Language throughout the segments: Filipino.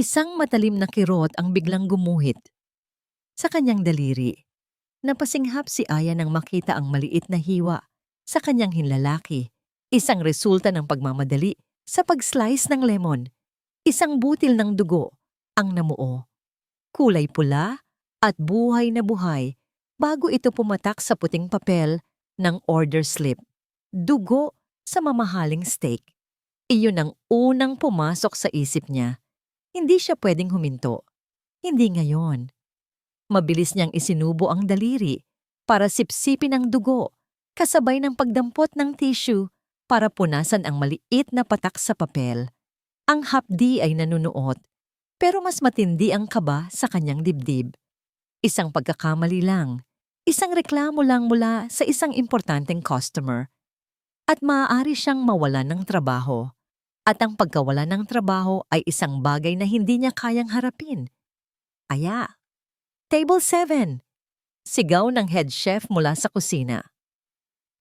Isang matalim na kirot ang biglang gumuhit sa kanyang daliri. Napasinghap si Aya nang makita ang maliit na hiwa sa kanyang hinlalaki. Isang resulta ng pagmamadali sa pag-slice ng lemon. Isang butil ng dugo ang namuo. Kulay pula at buhay na buhay bago ito pumatak sa puting papel ng order slip. Dugo sa mamahaling steak. Iyon ang unang pumasok sa isip niya. Hindi siya pwedeng huminto. Hindi ngayon. Mabilis niyang isinubo ang daliri para sipsipin ang dugo, kasabay ng pagdampot ng tissue para punasan ang maliit na patak sa papel. Ang hapdi ay nanunuot, pero mas matindi ang kaba sa kanyang dibdib. Isang pagkakamali lang, isang reklamo lang mula sa isang importanteng customer. At maaari siyang mawalan ng trabaho. At ang pagkawalan ng trabaho ay isang bagay na hindi niya kayang harapin. Aya. Table 7. Sigaw ng head chef mula sa kusina.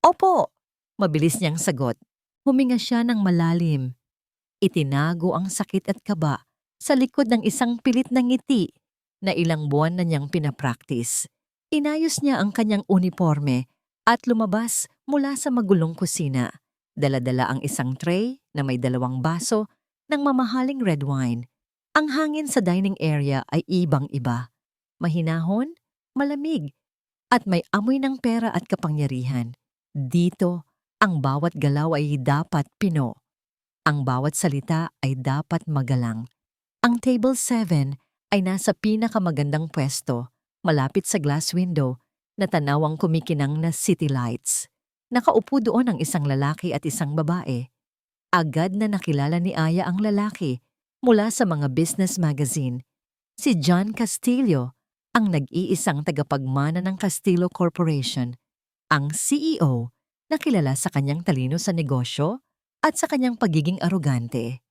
Opo, mabilis niyang sagot. Huminga siya ng malalim. Itinago ang sakit at kaba sa likod ng isang pilit na ngiti na ilang buwan na niyang pinapraktis. Inayos niya ang kanyang uniforme at lumabas mula sa magulong kusina. Dala-dala ang isang tray na may 2 baso ng mamahaling red wine. Ang hangin sa dining area ay ibang-iba. Mahinahon, malamig, at may amoy ng pera at kapangyarihan. Dito, ang bawat galaw ay dapat pino. Ang bawat salita ay dapat magalang. Ang table 7 ay nasa pinakamagandang pwesto, malapit sa glass window na tanawang kumikinang na city lights. Nakaupo doon ang isang lalaki at isang babae. Agad na nakilala ni Aya ang lalaki mula sa mga business magazine. Si John Castillo, ang nag-iisang tagapagmana ng Castillo Corporation, ang CEO na kilala sa kanyang talino sa negosyo at sa kanyang pagiging arogante.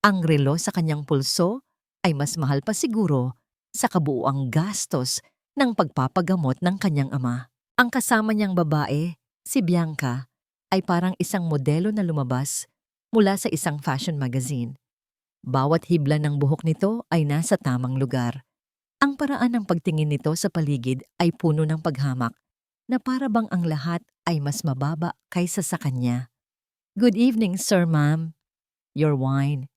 Ang relo sa kanyang pulso ay mas mahal pa siguro sa kabuuang gastos ng pagpapagamot ng kanyang ama. Ang kasama niyang babae, si Bianca, ay parang isang modelo na lumabas mula sa isang fashion magazine. Bawat hibla ng buhok nito ay nasa tamang lugar. Ang paraan ng pagtingin nito sa paligid ay puno ng paghamak na para bang ang lahat ay mas mababa kaysa sa kanya. Good evening, sir, ma'am. Your wine.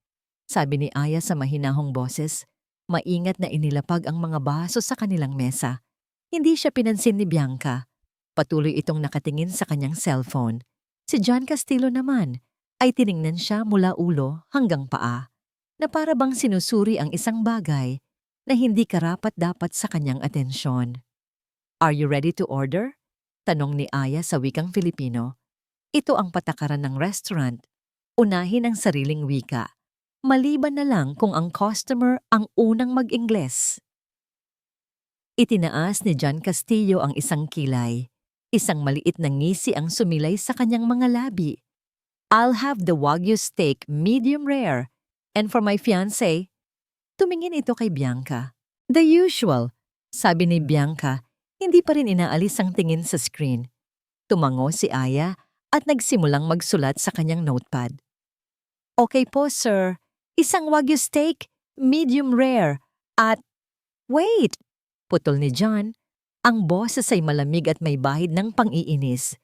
Sabi ni Aya sa mahinahong boses. Maingat na inilapag ang mga baso sa kanilang mesa. Hindi siya pinansin ni Bianca. Patuloy itong nakatingin sa kanyang cellphone. Si John Castillo naman ay tiningnan siya mula ulo hanggang paa, na para bang sinusuri ang isang bagay na hindi karapat-dapat sa kanyang atensyon. Are you ready to order? Tanong ni Aya sa wikang Filipino. Ito ang patakaran ng restaurant. Unahin ang sariling wika. Maliban na lang kung ang customer ang unang mag-Ingles. Itinaas ni John Castillo ang isang kilay. Isang maliit na ngisi ang sumilay sa kanyang mga labi. I'll have the Wagyu steak medium rare. And for my fiancé, tumingin ito kay Bianca. The usual, sabi ni Bianca, hindi pa rin inaalis ang tingin sa screen. Tumango si Aya at nagsimulang magsulat sa kanyang notepad. Okay po, sir. Isang Wagyu steak, medium rare, at... Wait! Putol ni John. Ang boses ay malamig at may bahid ng pang-iinis.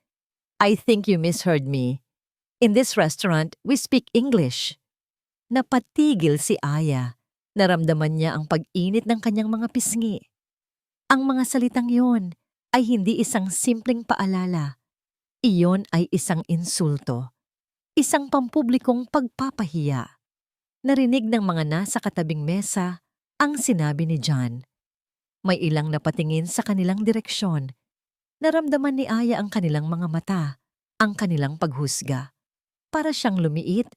I think you misheard me. In this restaurant, we speak English. Napatigil si Aya. Naramdaman niya ang pag-init ng kanyang mga pisngi. Ang mga salitang yon ay hindi isang simpleng paalala. Iyon ay isang insulto. Isang pampublikong pagpapahiya. Narinig ng mga nasa katabing mesa ang sinabi ni John. May ilang napatingin sa kanilang direksyon. Naramdaman ni Aya ang kanilang mga mata, ang kanilang paghusga. Para siyang lumiit,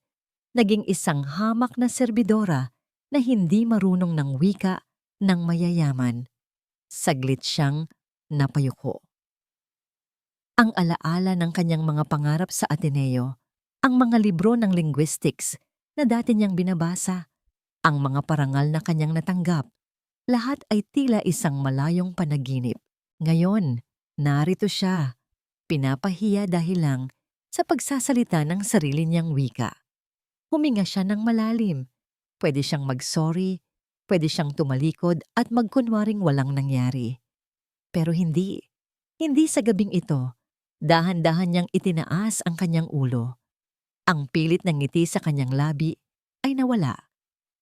naging isang hamak na serbidora na hindi marunong ng wika ng mayayaman. Saglit siyang napayuko. Ang alaala ng kanyang mga pangarap sa Ateneo, ang mga libro ng linguistics na dati niyang binabasa, ang mga parangal na kanyang natanggap, lahat ay tila isang malayong panaginip. Ngayon, narito siya, pinapahiya dahil lang sa pagsasalita ng sarili niyang wika. Huminga siya ng malalim. Pwede siyang mag-sorry, pwede siyang tumalikod at magkunwaring walang nangyari. Pero hindi. Hindi sa gabing ito. Dahan-dahan niyang itinaas ang kanyang ulo. Ang pilit ng ngiti sa kanyang labi ay nawala.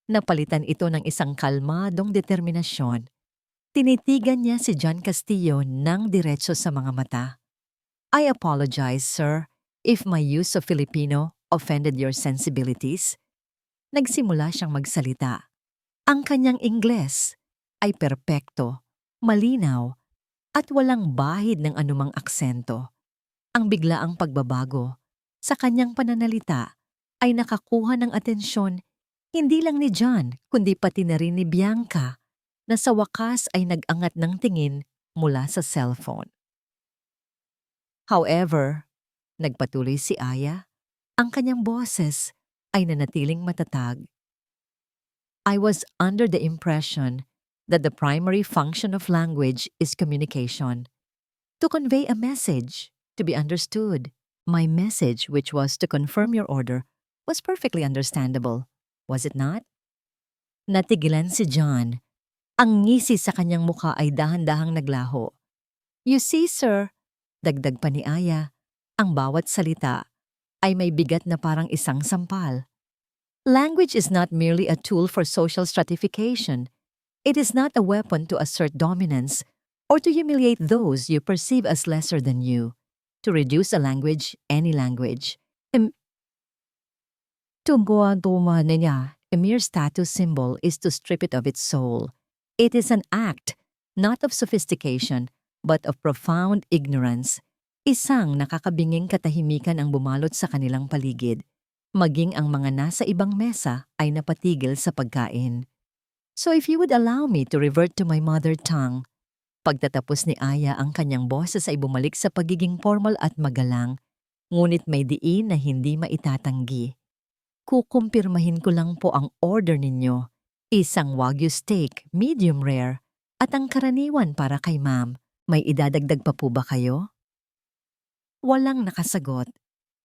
Napalitan ito ng isang kalmadong determinasyon. Tinitigan niya si John Castillo ng diretso sa mga mata. I apologize, sir, if my use of Filipino offended your sensibilities. Nagsimula siyang magsalita. Ang kanyang Ingles ay perpekto, malinaw, at walang bahid ng anumang aksento. Ang biglaang pagbabago sa kanyang pananalita ay nakakuha ng atensyon hindi lang ni John kundi pati na rin ni Bianca na sa wakas ay nag-angat ng tingin mula sa cellphone. However, nagpatuloy si Aya, ang kanyang boses ay nanatiling matatag. I was under the impression that the primary function of language is communication. To convey a message, to be understood. My message, which was to confirm your order, was perfectly understandable, was it not? Natigilan si John. Ang ngisi sa kanyang mukha ay dahan-dahang naglaho. You see, sir, dagdag pa ni Aya, ang bawat salita ay may bigat na parang isang sampal. Language is not merely a tool for social stratification. It is not a weapon to assert dominance or to humiliate those you perceive as lesser than you. To reduce a language, any language, a mere status symbol is to strip it of its soul. It is an act, not of sophistication, but of profound ignorance. Isang nakakabinging katahimikan ang bumalot sa kanilang paligid. Maging ang mga nasa ibang mesa ay napatigil sa pagkain. So if you would allow me to revert to my mother tongue. Pagtatapos ni Aya ang kanyang boses ay bumalik sa pagiging formal at magalang, ngunit may diin na hindi maitatanggi. Kukumpirmahin ko lang po ang order ninyo. Isang Wagyu steak, medium rare, at ang karaniwan para kay ma'am. May idadagdag pa po ba kayo? Walang nakasagot.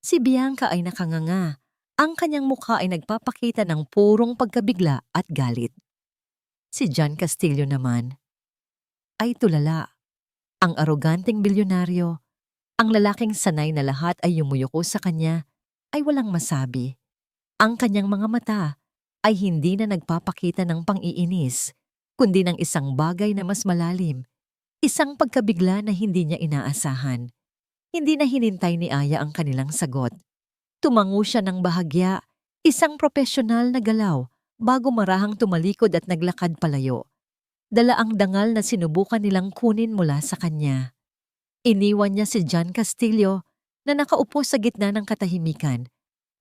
Si Bianca ay nakanganga. Ang kanyang mukha ay nagpapakita ng purong pagkabigla at galit. Si John Castillo naman ay tulala. Ang aroganteng bilyonaryo, ang lalaking sanay na lahat ay yumuyuko sa kanya, ay walang masabi. Ang kanyang mga mata ay hindi na nagpapakita ng pang-iinis, kundi ng isang bagay na mas malalim, isang pagkabigla na hindi niya inaasahan. Hindi na hinintay ni Aya ang kanilang sagot. Tumango siya ng bahagya, isang profesional na galaw, bago marahang tumalikod at naglakad palayo. Dala ang dangal na sinubukan nilang kunin mula sa kanya. Iniwan niya si John Castillo na nakaupo sa gitna ng katahimikan.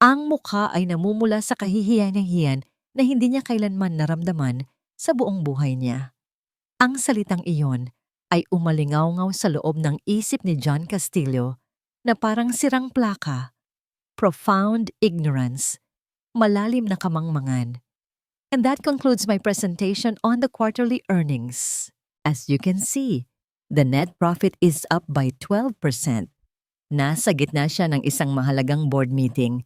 Ang mukha ay namumula sa kahihiyan-hiyan na hindi niya kailanman naramdaman sa buong buhay niya. Ang salitang iyon ay umalingaw-ngaw sa loob ng isip ni John Castillo na parang sirang plaka, profound ignorance, malalim na kamangmangan. And that concludes my presentation on the quarterly earnings. As you can see, the net profit is up by 12%. Nasa gitna siya ng isang mahalagang board meeting.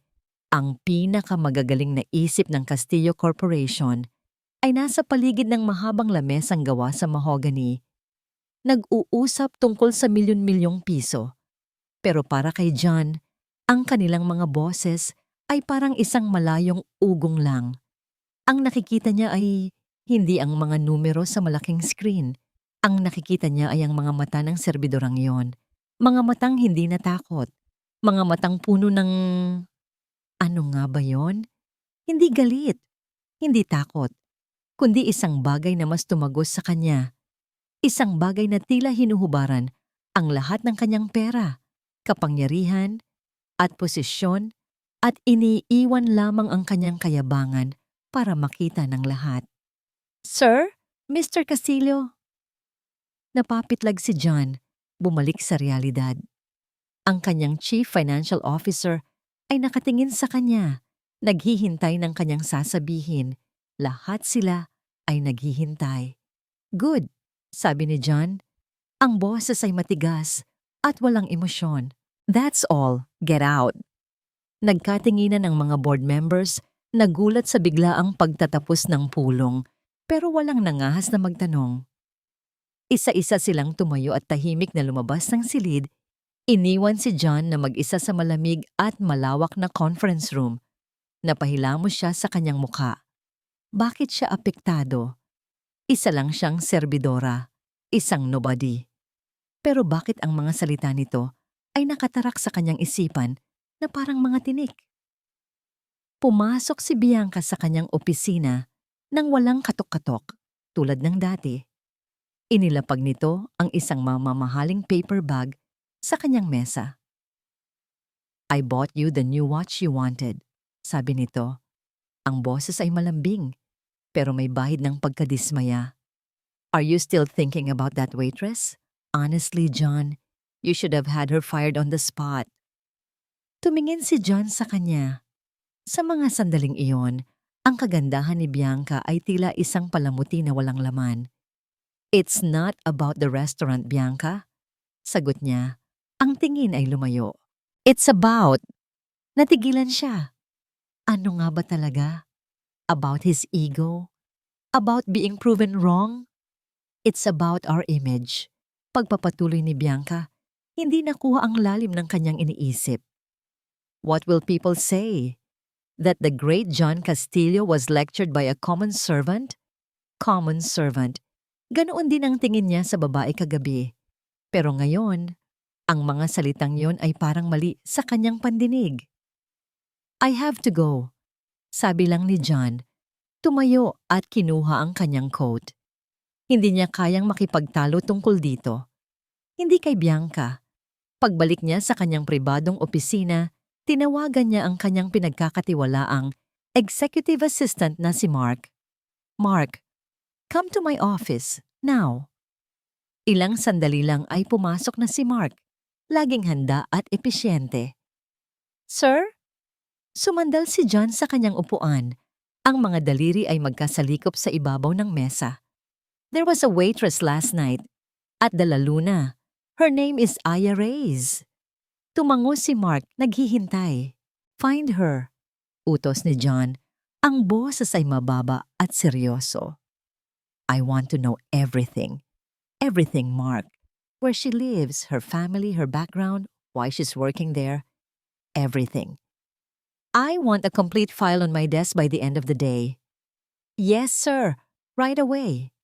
Ang pinakamagagaling na isip ng Castillo Corporation ay nasa paligid ng mahabang lamesang gawa sa mahogany. Nag-uusap tungkol sa milyon-milyong piso. Pero para kay John, ang kanilang mga boses ay parang isang malayong ugong lang. Ang nakikita niya ay hindi ang mga numero sa malaking screen. Ang nakikita niya ay ang mga mata ng serbidorang yon. Mga matang hindi natakot. Mga matang puno ng... Ano nga ba yon? Hindi galit. Hindi takot. Kundi isang bagay na mas tumagos sa kanya. Isang bagay na tila hinuhubaran ang lahat ng kanyang pera, kapangyarihan, at posisyon, at iniiwan lamang ang kanyang kayabangan para makita ng lahat. Sir? Mr. Castillo? Napapitlag si John, bumalik sa realidad. Ang kanyang Chief Financial Officer ay nakatingin sa kanya, naghihintay ng kanyang sasabihin. Lahat sila ay naghihintay. Good, sabi ni John. Ang boses ay matigas at walang emosyon. That's all, get out. Nagkatinginan ng mga board members Nagulat sa biglaang pagtatapos ng pulong, pero walang nangahas na magtanong. Isa-isa silang tumayo at tahimik na lumabas ng silid. Iniwan si John na mag-isa sa malamig at malawak na conference room. Napahilamos siya sa kanyang mukha. Bakit siya apektado? Isa lang siyang serbidora, isang nobody. Pero bakit ang mga salita nito ay nakatarak sa kanyang isipan na parang mga tinik? Pumasok si Bianca sa kanyang opisina nang walang katok-katok tulad ng dati. Inilapag nito ang isang mamamahaling paper bag sa kanyang mesa. "I bought you the new watch you wanted," sabi nito. Ang boses ay malambing, pero may bahid ng pagkadismaya. "Are you still thinking about that waitress? Honestly, John, you should have had her fired on the spot." Tumingin si John sa kanya. Sa mga sandaling iyon, ang kagandahan ni Bianca ay tila isang palamuti na walang laman. "It's not about the restaurant, Bianca," sagot niya. Ang tingin ay lumayo. "It's about..." Natigilan siya. Ano nga ba talaga? About his ego? About being proven wrong? "It's about our image." Pagpapatuloy ni Bianca, hindi nakuha ang lalim ng kanyang iniisip. "What will people say? That the great John Castillo was lectured by a common servant?" Common servant. Ganoon din ang tingin niya sa babae kagabi. Pero ngayon, ang mga salitang yon ay parang mali sa kanyang pandinig. "I have to go," sabi lang ni John. Tumayo at kinuha ang kanyang coat. Hindi niya kayang makipagtalo tungkol dito. Hindi kay Bianca. Pagbalik niya sa kanyang pribadong opisina, tinawagan niya ang kanyang pinagkakatiwalaang executive assistant na si Mark. "Mark, come to my office, now." Ilang sandali lang ay pumasok na si Mark, laging handa at episyente. "Sir?" Sumandal si John sa kanyang upuan. Ang mga daliri ay magkasalikop sa ibabaw ng mesa. "There was a waitress last night at the La Luna. Her name is Aya Reyes." Tumango si Mark, naghihintay. "Find her," utos ni John. Ang boses ay mababa at seryoso. "I want to know everything. Everything, Mark. Where she lives, her family, her background, why she's working there. Everything. I want a complete file on my desk by the end of the day." "Yes, sir. Right away."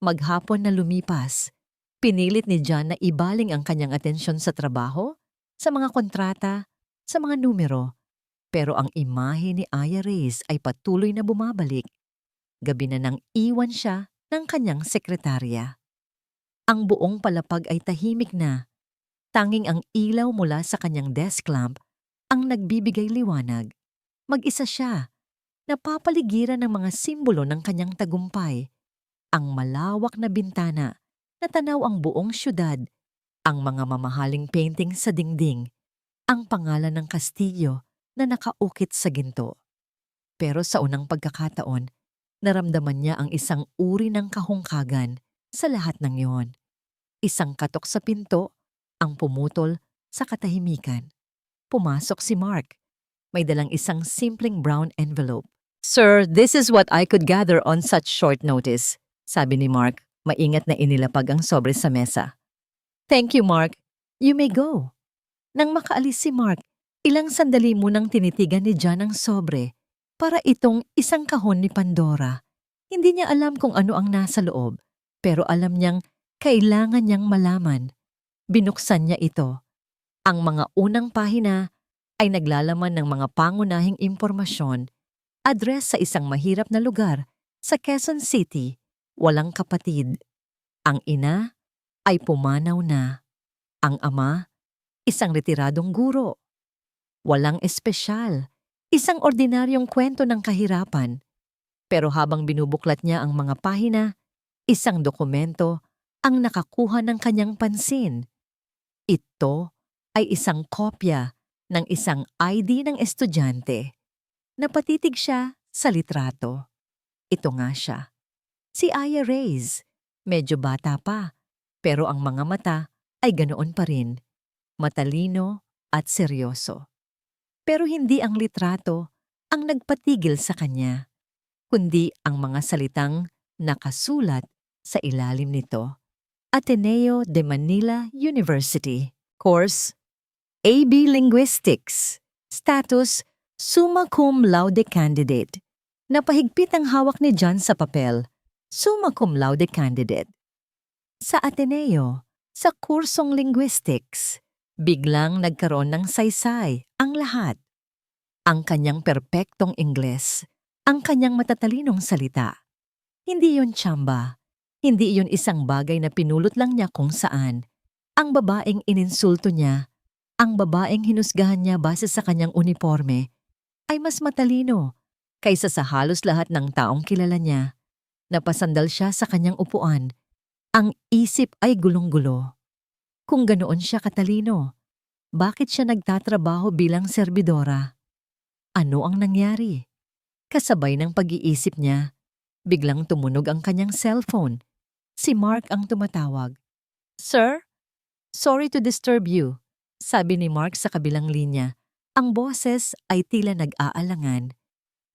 Maghapon na lumipas. Pinilit ni John na ibaling ang kanyang atensyon sa trabaho, sa mga kontrata, sa mga numero. Pero ang imahe ni Aya Reyes ay patuloy na bumabalik. Gabi na nang iwan siya ng kanyang sekretarya. Ang buong palapag ay tahimik na. Tanging ang ilaw mula sa kanyang desk lamp ang nagbibigay liwanag. Mag-isa siya, napapaligiran ng mga simbolo ng kanyang tagumpay. Ang malawak na bintana, natanaw ang buong syudad, ang mga mamahaling painting sa dingding, ang pangalan ng kastilyo na nakaukit sa ginto. Pero sa unang pagkakataon, naramdaman niya ang isang uri ng kahungkagan sa lahat ng iyon. Isang katok sa pinto, ang pumutol sa katahimikan. Pumasok si Mark. May dalang isang simpleng brown envelope. "Sir, this is what I could gather on such short notice," sabi ni Mark, maingat na inilapag ang sobre sa mesa. "Thank you, Mark. You may go." Nang makaalis si Mark, ilang sandali munang tinitigan ni John ang sobre para itong isang kahon ni Pandora. Hindi niya alam kung ano ang nasa loob, pero alam niyang kailangan niyang malaman. Binuksan niya ito. Ang mga unang pahina ay naglalaman ng mga pangunahing impormasyon. Address sa isang mahirap na lugar sa Quezon City, walang kapatid. Ang ina ay pumanaw na. Ang ama, isang retiradong guro. Walang espesyal, isang ordinaryong kwento ng kahirapan. Pero habang binubuklat niya ang mga pahina, isang dokumento ang nakakuha ng kanyang pansin. Ito ay isang kopya ng isang ID ng estudyante. Napatitig siya sa litrato. Ito nga siya. Si Aya Reyes. Medyo bata pa, pero ang mga mata ay ganoon pa rin. Matalino at seryoso. Pero hindi ang litrato, ang nagpatigil sa kanya, kundi ang mga salitang nakasulat sa ilalim nito. Ateneo de Manila University. Course AB Linguistics. Status Summa Cum Laude Candidate. Napahigpit ang hawak ni John sa papel. Summa Cum Laude Candidate. Sa Ateneo, sa kursong linguistics, biglang nagkaroon ng saysay ang lahat. Ang kanyang perpektong Ingles, ang kanyang matatalinong salita. Hindi yun tsamba, hindi yun isang bagay na pinulot lang niya kung saan. Ang babaeng ininsulto niya, ang babaeng hinusgahan niya base sa kanyang uniforme, ay mas matalino kaysa sa halos lahat ng taong kilala niya. Napasandal siya sa kanyang upuan. Ang isip ay gulong-gulo. Kung ganoon siya katalino, bakit siya nagtatrabaho bilang serbidora? Ano ang nangyari? Kasabay ng pag-iisip niya, biglang tumunog ang kanyang cellphone. Si Mark ang tumatawag. "Sir? Sorry to disturb you," sabi ni Mark sa kabilang linya. Ang boses ay tila nag-aalangan.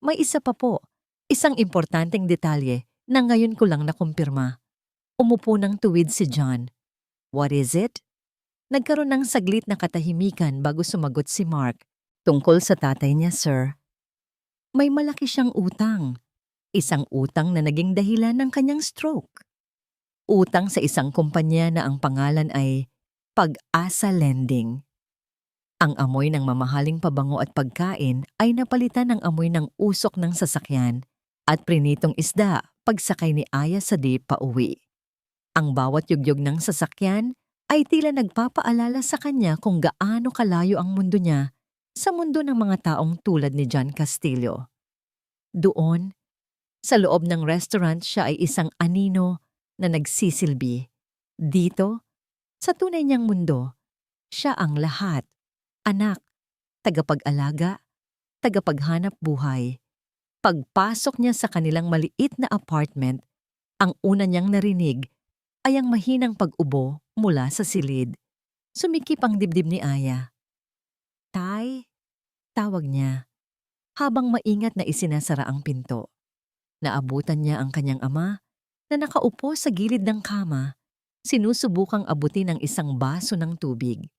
"May isa pa po, isang importanteng detalye na ngayon ko lang nakumpirma." Umupo ng tuwid si John. "What is it?" Nagkaroon ng saglit na katahimikan bago sumagot si Mark. "Tungkol sa tatay niya, sir. May malaki siyang utang. Isang utang na naging dahilan ng kanyang stroke. Utang sa isang kumpanya na ang pangalan ay Pag-asa Lending. Ang amoy ng mamahaling pabango at pagkain ay napalitan ng amoy ng usok ng sasakyan at prinitong isda pagsakay ni Aya sa jeep pauwi. Ang bawat yugyog ng sasakyan ay tila nagpapaalala sa kanya kung gaano kalayo ang mundo niya sa mundo ng mga taong tulad ni John Castillo. Doon, sa loob ng restaurant, siya ay isang anino na nagsisilbi. Dito, sa tunay niyang mundo, siya ang lahat. Anak, tagapag-alaga, tagapaghanap buhay. Pagpasok niya sa kanilang maliit na apartment, ang una niyang narinig ay ang mahinang pag-ubo mula sa silid. Sumikip ang dibdib ni Aya. "Tay," tawag niya, habang maingat na isinasara ang pinto. Naabutan niya ang kanyang ama na nakaupo sa gilid ng kama, sinusubukang abutin ang isang baso ng tubig.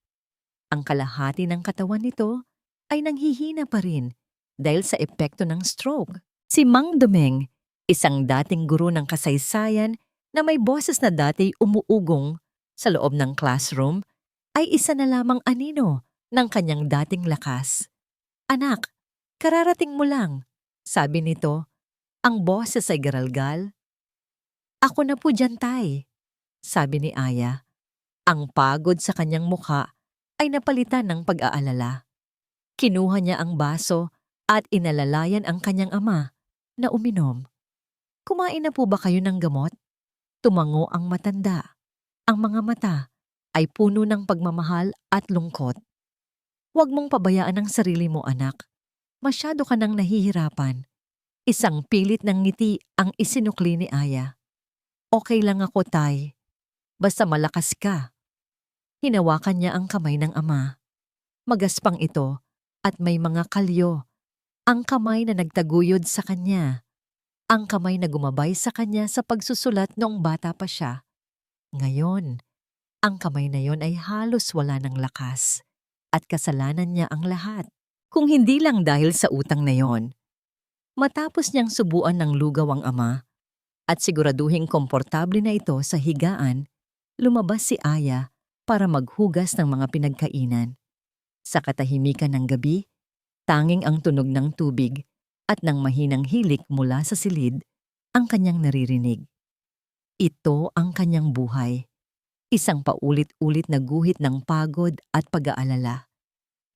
Ang kalahati ng katawan nito ay nanghihina pa rin dahil sa epekto ng stroke. Si Mang Domeng, isang dating guro ng kasaysayan na may boses na dati umuugong sa loob ng classroom, ay isa na lamang anino ng kanyang dating lakas. "Anak, kararating mo lang," sabi nito. Ang boses ay garalgal. "Ako na po dyan, tay," sabi ni Aya. Ang pagod sa kanyang mukha ay napalitan ng pag-aalala. Kinuha niya ang baso at inalalayan ang kanyang ama na uminom. "Kumain na po ba kayo ng gamot?" Tumango ang matanda. Ang mga mata ay puno ng pagmamahal at lungkot. "Huwag mong pabayaan ang sarili mo, anak. Masyado ka nang nahihirapan." Isang pilit ng ngiti ang isinukli ni Aya. "Okay lang ako, tay. Basta malakas ka." Hinawakan niya ang kamay ng ama. Magaspang ito at may mga kalyo. Ang kamay na nagtaguyod sa kanya. Ang kamay na gumabay sa kanya sa pagsusulat noong bata pa siya. Ngayon, ang kamay na yon ay halos wala ng lakas. At kasalanan niya ang lahat. Kung hindi lang dahil sa utang na yon. Matapos niyang subuan ng lugaw ang ama at siguraduhing komportable na ito sa higaan, lumabas si Aya para maghugas ng mga pinagkainan. Sa katahimikan ng gabi, tanging ang tunog ng tubig at ng mahinang hilik mula sa silid ang kanyang naririnig. Ito ang kanyang buhay. Isang paulit-ulit na guhit ng pagod at pag-aalala.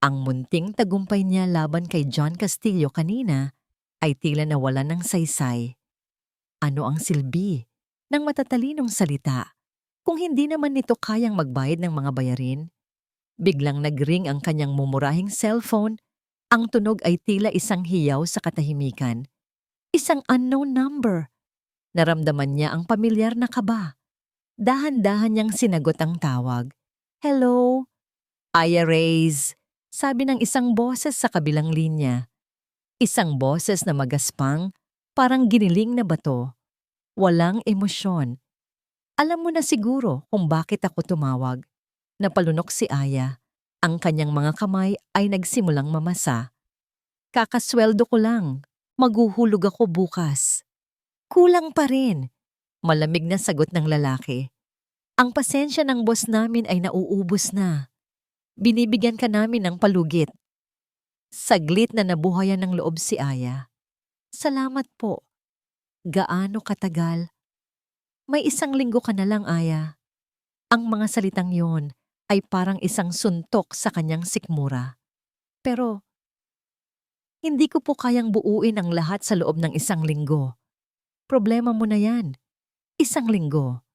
Ang munting tagumpay niya laban kay John Castillo kanina ay tila nawala ng saysay. Ano ang silbi ng matatalinong salita kung hindi naman nito kayang magbayad ng mga bayarin? Biglang nagring ang kanyang mumurahing cellphone. Ang tunog ay tila isang hiyaw sa katahimikan. Isang unknown number. Naramdaman niya ang pamilyar na kaba. Dahan-dahan niyang sinagot ang tawag. "Hello? Aya Reyes," sabi ng isang boses sa kabilang linya. Isang boses na magaspang, parang giniling na bato. Walang emosyon. Alam mo na siguro kung bakit ako tumawag. Napalunok si Aya. Ang kanyang mga kamay ay nagsimulang mamasa. Kakasweldo ko lang. Maghuhulog ako bukas. Kulang pa rin. Malamig na sagot ng lalaki. Ang pasensya ng boss namin ay nauubos na. Binibigyan ka namin ng palugit. Saglit na nabuhayan ng loob si Aya. Salamat po. Gaano katagal? May 1 linggo ka na lang, Aya. Ang mga salitang yon ay parang isang suntok sa kanyang sikmura. Pero, hindi ko po kayang buuin ang lahat sa loob ng 1 linggo. Problema mo na yan. 1 linggo.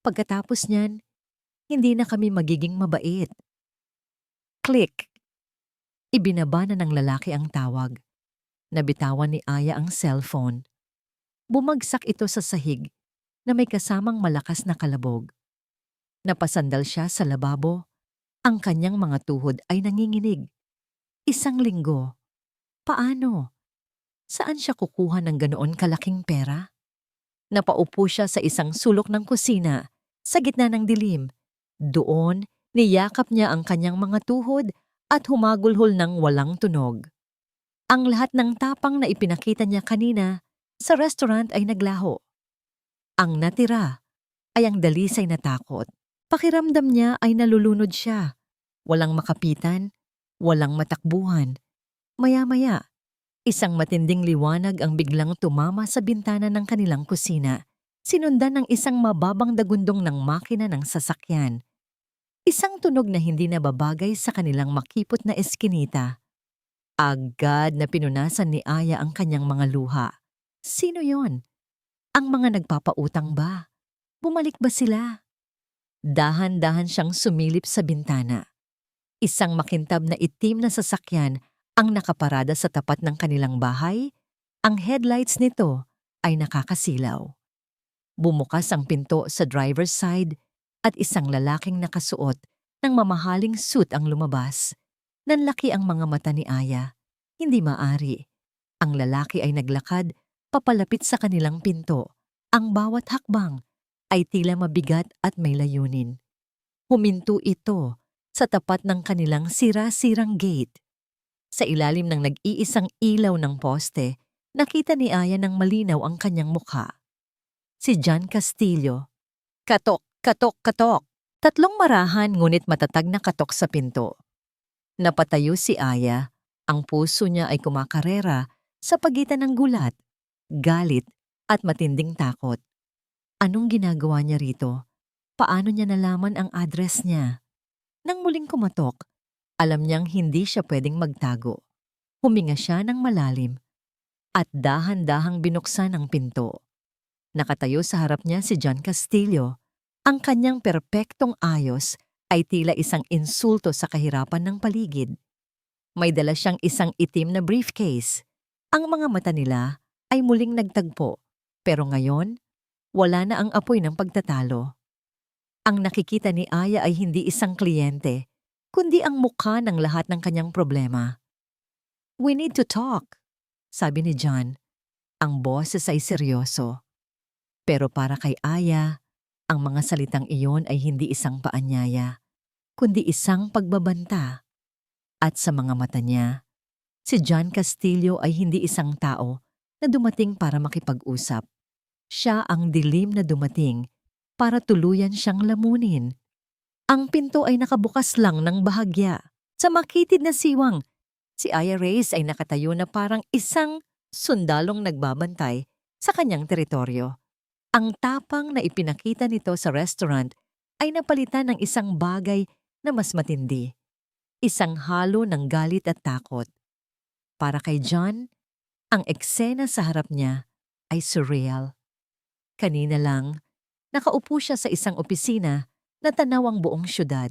Pagkatapos niyan, hindi na kami magiging mabait. Click! Ibinaba na ng lalaki ang tawag. Nabitawan ni Aya ang cellphone. Bumagsak ito sa sahig na may kasamang malakas na kalabog. Napasandal siya sa lababo. Ang kanyang mga tuhod ay nanginginig. 1 linggo. Paano? Saan siya kukuha ng ganoon kalaking pera? Napaupo siya sa isang sulok ng kusina, sa gitna ng dilim. Doon, niyakap niya ang kanyang mga tuhod at humagulhol ng walang tunog. Ang lahat ng tapang na ipinakita niya kanina sa restaurant ay naglaho. Ang natira ay ang dalisay na takot. Pakiramdam niya ay nalulunod siya. Walang makapitan, walang matakbuhan. Maya-maya, isang matinding liwanag ang biglang tumama sa bintana ng kanilang kusina, sinundan ng isang mababang dagundong ng makina ng sasakyan. Isang tunog na hindi nababagay sa kanilang makipot na eskinita. Agad na pinunasan ni Aya ang kanyang mga luha. Sino yon? Ang mga nagpapautang ba? Bumalik ba sila? Dahan-dahan siyang sumilip sa bintana. Isang makintab na itim na sasakyan ang nakaparada sa tapat ng kanilang bahay. Ang headlights nito ay nakakasilaw. Bumukas ang pinto sa driver's side at isang lalaking nakasuot ng mamahaling suit ang lumabas. Nanlaki ang mga mata ni Aya. Hindi maari. Ang lalaki ay naglakad papalapit sa kanilang pinto. Ang bawat hakbang ay tila mabigat at may layunin. Huminto ito sa tapat ng kanilang sira-sirang gate. Sa ilalim ng nag-iisang ilaw ng poste, nakita ni Aya ng malinaw ang kanyang mukha. Si John Castillo. Katok, katok, katok. 3 marahan ngunit matatag na katok sa pinto. Napatayo si Aya. Ang puso niya ay kumakarera sa pagitan ng gulat, galit at matinding takot. Anong ginagawa niya rito? Paano niya nalaman ang address niya? Nang muling kumatok, alam niyang hindi siya pwedeng magtago. Huminga siya ng malalim at dahan-dahang binuksan ang pinto. Nakatayo sa harap niya si John Castillo. Ang kanyang perpektong ayos ay tila isang insulto sa kahirapan ng paligid. May dala siyang isang itim na briefcase. Ang mga mata nila ay muling nagtagpo, pero ngayon, wala na ang apoy ng pagtatalo. Ang nakikita ni Aya ay hindi isang kliyente, kundi ang mukha ng lahat ng kanyang problema. "We need to talk," sabi ni John. Ang boses ay seryoso. Pero para kay Aya, ang mga salitang iyon ay hindi isang paanyaya, kundi isang pagbabanta. At sa mga mata niya, si John Castillo ay hindi isang tao na dumating para makipag-usap. Siya ang dilim na dumating para tuluyan siyang lamunin. Ang pinto ay nakabukas lang ng bahagya. Sa makitid na siwang, si Aya Reyes ay nakatayo na parang isang sundalong nagbabantay sa kanyang teritoryo. Ang tapang na ipinakita nito sa restaurant ay napalitan ng isang bagay na mas matindi. Isang halo ng galit at takot. Para kay John, ang eksena sa harap niya ay surreal. Kanina lang, nakaupo siya sa isang opisina na tanaw ang buong syudad.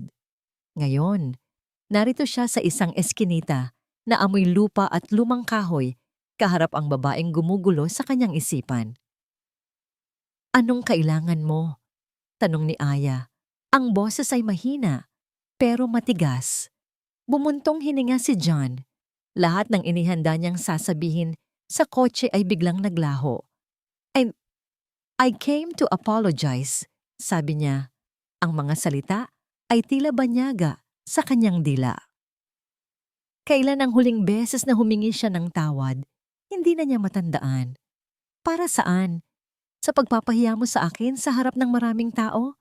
Ngayon, narito siya sa isang eskinita na amoy lupa at lumang kahoy, kaharap ang babaeng gumugulo sa kanyang isipan. "Anong kailangan mo?" tanong ni Aya. Ang boses ay mahina, pero matigas. Bumuntong hininga si John. Lahat ng inihanda niyang sasabihin sa kotse ay biglang naglaho. I came to apologize, sabi niya. Ang mga salita ay tila banyaga sa kanyang dila. Kailan ang huling beses na humingi siya ng tawad, hindi na niya matandaan. Para saan? Sa pagpapahiya mo sa akin sa harap ng maraming tao?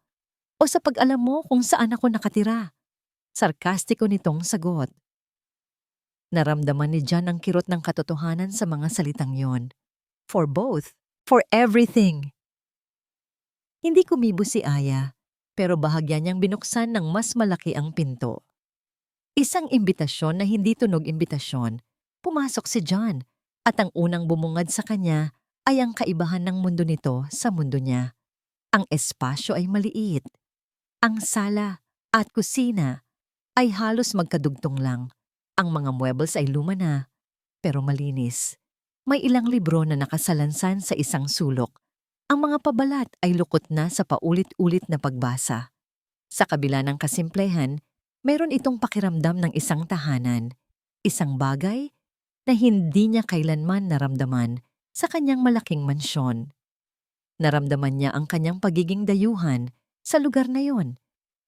O sa pag-alam mo kung saan ako nakatira? Sarkastiko nitong sagot. Naramdaman ni John ang kirot ng katotohanan sa mga salitang yon. For both. For everything. Hindi kumibo si Aya, pero bahagya niyang binuksan ng mas malaki ang pinto. Isang imbitasyon na hindi tunog imbitasyon. Pumasok si John, at ang unang bumungad sa kanya ay ang kaibahan ng mundo nito sa mundo niya. Ang espasyo ay maliit. Ang sala at kusina ay halos magkadugtong lang. Ang mga muebles ay luma na, pero malinis. May ilang libro na nakasalansan sa isang sulok. Ang mga pabalat ay lukot na sa paulit-ulit na pagbasa. Sa kabila ng kasimplehan, mayroon itong pakiramdam ng isang tahanan, isang bagay na hindi niya kailanman naramdaman sa kanyang malaking mansyon. Naramdaman niya ang kanyang pagiging dayuhan sa lugar na yon.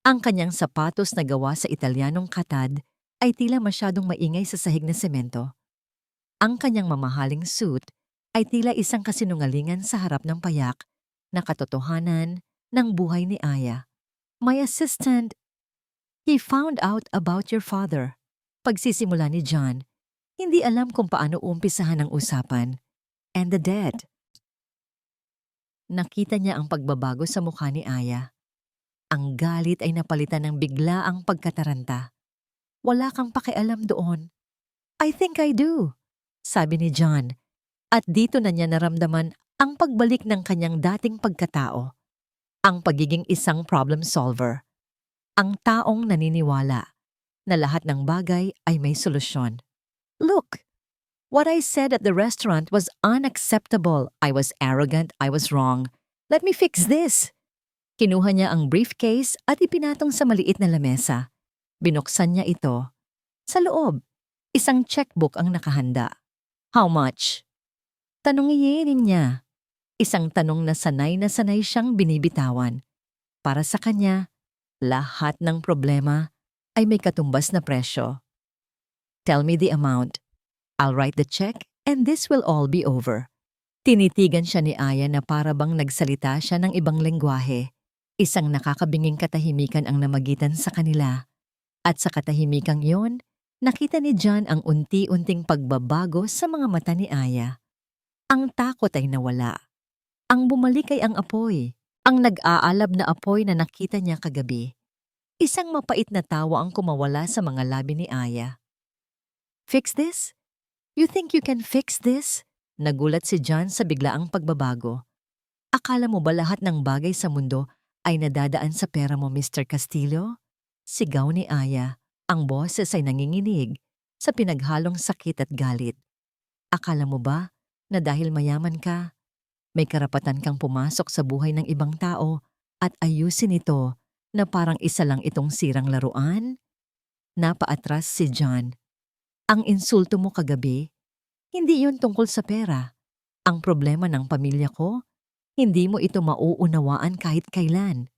Ang kanyang sapatos na gawa sa Italianong katad ay tila masyadong maingay sa sahig na semento. Ang kanyang mamahaling suit ay tila isang kasinungalingan sa harap ng payak na katotohanan ng buhay ni Aya. My assistant, he found out about your father. Pagsisimula ni John, hindi alam kung paano umpisahan ang usapan. And the dead. Nakita niya ang pagbabago sa mukha ni Aya. Ang galit ay napalitan ng biglaang pagkataranta. Wala kang pakialam doon. I think I do, sabi ni John. At dito na niya naramdaman ang pagbalik ng kanyang dating pagkatao. Ang pagiging isang problem solver. Ang taong naniniwala na lahat ng bagay ay may solusyon. Look, what I said at the restaurant was unacceptable. I was arrogant, I was wrong. Let me fix this. Kinuha niya ang briefcase at ipinatong sa maliit na lamesa. Binuksan niya ito. Sa loob, isang checkbook ang nakahanda. How much? Tanongin niya. Isang tanong na sanay siyang binibitawan. Para sa kanya, lahat ng problema ay may katumbas na presyo. Tell me the amount. I'll write the check and this will all be over. Tinitigan siya ni Aya na para bang nagsalita siya ng ibang lengguwahe. Isang nakakabinging katahimikan ang namagitan sa kanila. At sa katahimikang yon, nakita ni John ang unti-unting pagbabago sa mga mata ni Aya. Ang takot ay nawala. Ang bumalik ay ang apoy. Ang nag-aalab na apoy na nakita niya kagabi. Isang mapait na tawa ang kumawala sa mga labi ni Aya. Fix this? You think you can fix this? Nagulat si John sa biglaang pagbabago. Akala mo ba lahat ng bagay sa mundo ay nadadaan sa pera mo, Mr. Castillo? Sigaw ni Aya. Ang boses ay nanginginig sa pinaghalong sakit at galit. Akala mo ba na dahil mayaman ka, may karapatan kang pumasok sa buhay ng ibang tao at ayusin ito na parang isa lang itong sirang laruan? Napaatras si John. Ang insulto mo kagabi, hindi yun tungkol sa pera. Ang problema ng pamilya ko, hindi mo ito mauunawaan kahit kailan.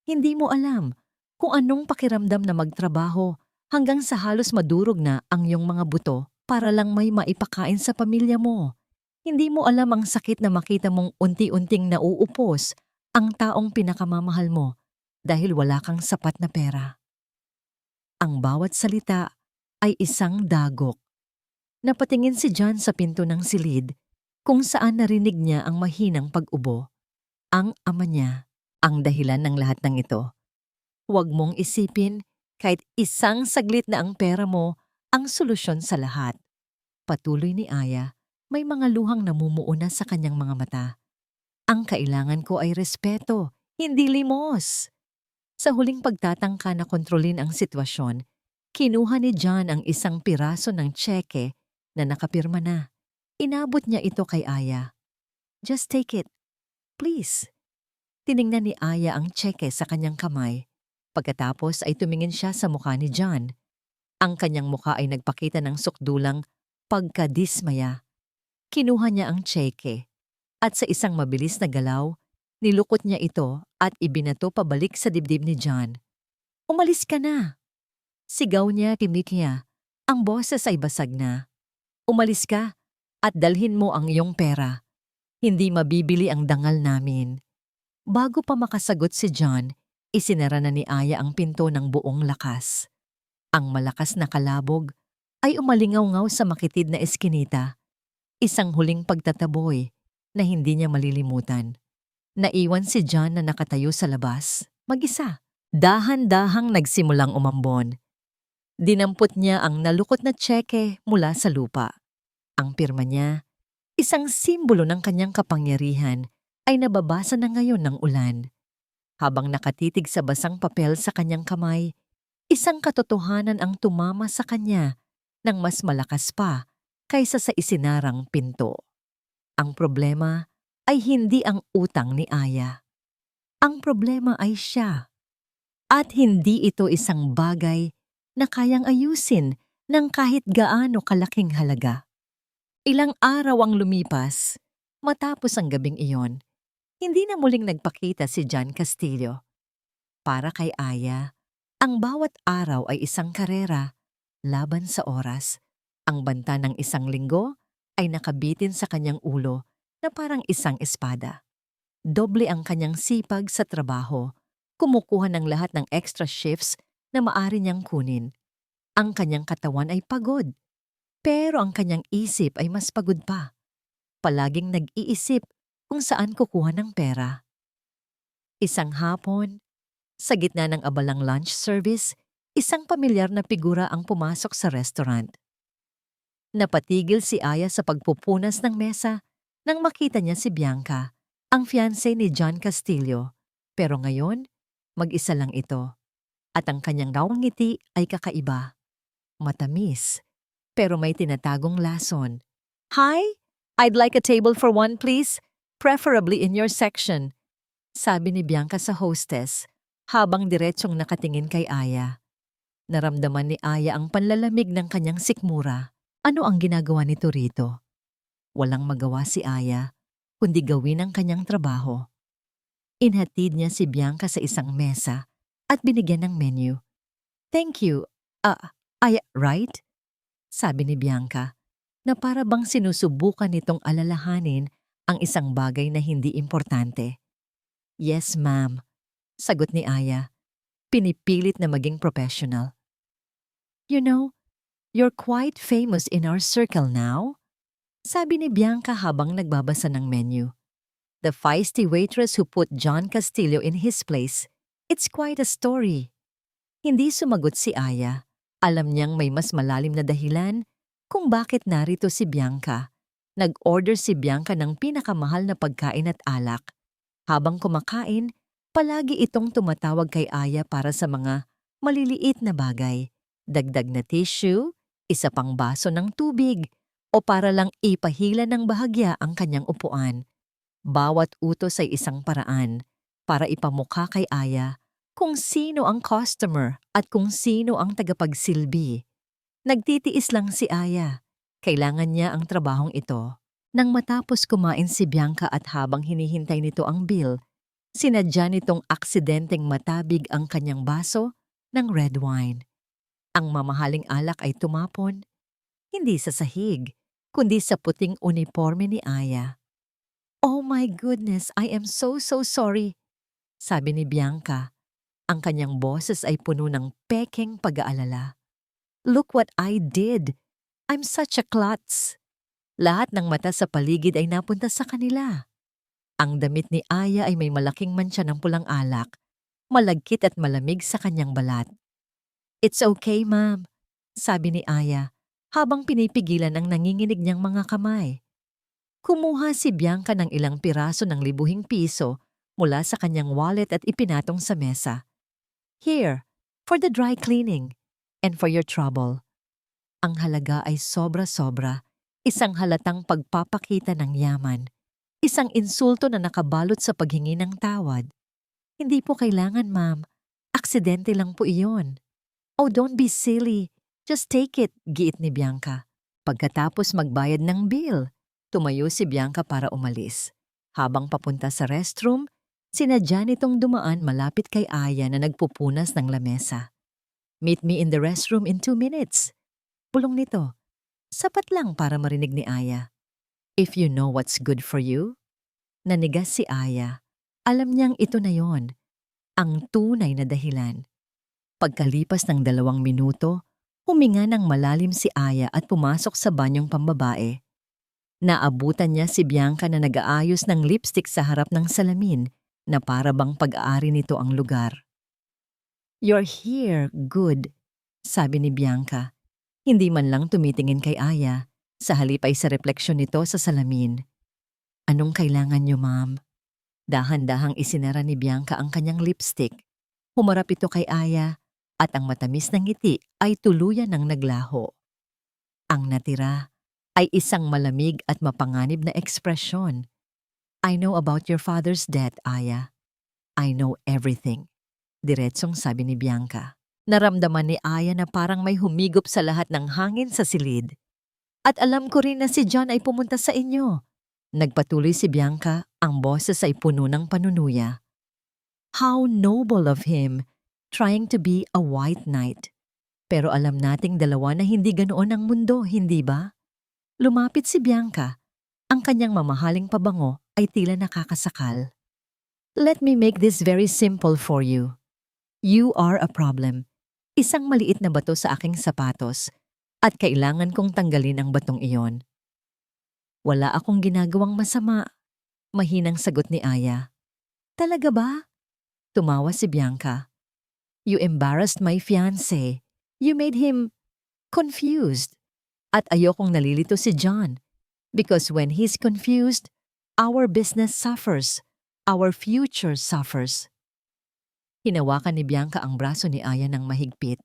Hindi mo alam kung anong pakiramdam na magtrabaho hanggang sa halos madurog na ang iyong mga buto para lang may maipakain sa pamilya mo. Hindi mo alam ang sakit na makita mong unti-unting nauupos ang taong pinakamamahal mo dahil wala kang sapat na pera. Ang bawat salita ay isang dagok. Napatingin si John sa pinto ng silid kung saan narinig niya ang mahinang pag-ubo. Ang ama niya ang dahilan ng lahat ng ito. Huwag mong isipin kahit isang saglit na ang pera mo ang solusyon sa lahat. Patuloy ni Aya, may mga luhang namumuuna sa kanyang mga mata. Ang kailangan ko ay respeto, hindi limos. Sa huling pagtatangka na kontrolin ang sitwasyon, kinuha ni John ang isang piraso ng tseke na nakapirma na. Inabot niya ito kay Aya. Just take it, please. Tiningnan ni Aya ang tseke sa kanyang kamay. Pagkatapos ay tumingin siya sa mukha ni John. Ang kanyang mukha ay nagpakita ng sukdulang pagkadismaya. Kinuha niya ang tseke at sa isang mabilis na galaw, nilukot niya ito at ibinato pabalik sa dibdib ni John. "Umalis ka na!" Sigaw niya niya. Ang boses ay basag na. "Umalis ka at dalhin mo ang iyong pera. Hindi mabibili ang dangal namin." Bago pa makasagot si John, isinara na ni Aya ang pinto ng buong lakas. Ang malakas na kalabog ay umalingaw-ngaw sa makitid na eskinita. Isang huling pagtataboy na hindi niya malilimutan. Naiwan si John na nakatayo sa labas, mag-isa. Dahan-dahang nagsimulang umambon. Dinampot niya ang nalukot na tseke mula sa lupa. Ang pirma niya, isang simbolo ng kanyang kapangyarihan, ay nababasa na ngayon ng ulan. Habang nakatitig sa basang papel sa kanyang kamay, isang katotohanan ang tumama sa kanya ng mas malakas pa kaysa sa isinarang pinto. Ang problema ay hindi ang utang ni Aya. Ang problema ay siya. At hindi ito isang bagay na kayang ayusin ng kahit gaano kalaking halaga. Ilang araw ang lumipas, matapos ang gabing iyon, hindi na muling nagpakita si John Castillo. Para kay Aya, ang bawat araw ay isang karera, laban sa oras. Ang banta ng isang linggo ay nakabitin sa kanyang ulo na parang isang espada. Doble ang kanyang sipag sa trabaho, kumukuha ng lahat ng extra shifts na maaari niyang kunin. Ang kanyang katawan ay pagod, pero ang kanyang isip ay mas pagod pa. Palaging nag-iisip kung saan kukuha ng pera. Isang hapon, sa gitna ng abalang lunch service, isang pamilyar na figura ang pumasok sa restaurant. Napatigil si Aya sa pagpupunas ng mesa nang makita niya si Bianca, ang fiancé ni John Castillo. Pero ngayon, mag-isa lang ito. At ang kanyang rawang ngiti ay kakaiba. Matamis, pero may tinatagong lason. "Hi, I'd like a table for one, please. Preferably in your section," sabi ni Bianca sa hostess habang diretsyong nakatingin kay Aya. Naramdaman ni Aya ang panlalamig ng kanyang sikmura. Ano ang ginagawa nito rito? Walang magawa si Aya, kundi gawin ang kanyang trabaho. Inhatid niya si Bianca sa isang mesa at binigyan ng menu. "Thank you. Aya, right?" sabi ni Bianca, na para bang sinusubukan nitong alalahanin ang isang bagay na hindi importante. "Yes, ma'am," sagot ni Aya, pinipilit na maging professional. "You know, you're quite famous in our circle now," sabi ni Bianca habang nagbabasa ng menu. "The feisty waitress who put John Castillo in his place. It's quite a story." Hindi sumagot si Aya. Alam niyang may mas malalim na dahilan kung bakit narito si Bianca. Nag-order si Bianca ng pinakamahal na pagkain at alak. Habang kumakain, palagi itong tumatawag kay Aya para sa mga maliliit na bagay. Dagdag na tissue, isa pang baso ng tubig, o para lang ipahila ng bahagya ang kanyang upuan. Bawat utos ay isang paraan para ipamukha kay Aya kung sino ang customer at kung sino ang tagapagsilbi. Nagtitiis lang si Aya. Kailangan niya ang trabahong ito. Nang matapos kumain si Bianca at habang hinihintay nito ang bill, sinadya nitong aksidenteng matabig ang kanyang baso ng red wine. Ang mamahaling alak ay tumapon, hindi sa sahig, kundi sa puting uniforme ni Aya. "Oh my goodness, I am so sorry," sabi ni Bianca. Ang kanyang boses ay puno ng pekeng pag-aalala. "Look what I did. I'm such a klutz." Lahat ng mata sa paligid ay napunta sa kanila. Ang damit ni Aya ay may malaking mantsa ng pulang alak, malagkit at malamig sa kanyang balat. "It's okay, ma'am," sabi ni Aya habang pinipigilan ang nanginginig niyang mga kamay. Kumuha si Bianca ng ilang piraso ng libuhing piso mula sa kanyang wallet at ipinatong sa mesa. "Here, for the dry cleaning, and for your trouble." Ang halaga ay sobra-sobra, isang halatang pagpapakita ng yaman, isang insulto na nakabalot sa paghingi ng tawad. "Hindi po kailangan, ma'am. Aksidente lang po iyon." "Oh, don't be silly. Just take it, giit ni Bianca. Pagkatapos magbayad ng bill, tumayo si Bianca para umalis. Habang papunta sa restroom, sinadya nitong dumaan malapit kay Aya na nagpupunas ng lamesa. Meet me in the restroom in 2 minutes. Bulong nito. Sapat lang para marinig ni Aya. If you know what's good for you. Nanigas si Aya. Alam niyang ito na yon, ang tunay na dahilan. Pagkalipas ng 2 minuto, huminga ng malalim si Aya at pumasok sa banyong pambabae. Naabutan niya si Bianca na nag-aayos ng lipstick sa harap ng salamin na para bang pag-aari nito ang lugar. You're here, good, sabi ni Bianca. Hindi man lang tumitingin kay Aya, sa halip ay sa refleksyon nito sa salamin. Anong kailangan niyo, ma'am? Dahan-dahang isinara ni Bianca ang kanyang lipstick. Humarap ito kay Aya at ang matamis na ngiti ay tuluyan ng naglaho. Ang natira ay isang malamig at mapanganib na ekspresyon. I know about your father's death, Aya. I know everything. Diretsong sabi ni Bianca. Naramdaman ni Aya na parang may humigop sa lahat ng hangin sa silid. At alam ko rin na si John ay pumunta sa inyo. Nagpatuloy si Bianca, ang boses ay puno ng panunuya. How noble of him, trying to be a white knight. Pero alam nating dalawa na hindi ganoon ang mundo, hindi ba? Lumapit si Bianca. Ang kanyang mamahaling pabango ay tila nakakasakal. Let me make this very simple for you. You are a problem. Isang maliit na bato sa aking sapatos at kailangan kong tanggalin ang batong iyon. Wala akong ginagawang masama. Mahinang sagot ni Aya. Talaga ba? Tumawa si Bianca. You embarrassed my fiancé. You made him confused. At ayokong nalilito si John. Because when he's confused, our business suffers. Our future suffers. Hinawakan ni Bianca ang braso ni Aya ng mahigpit.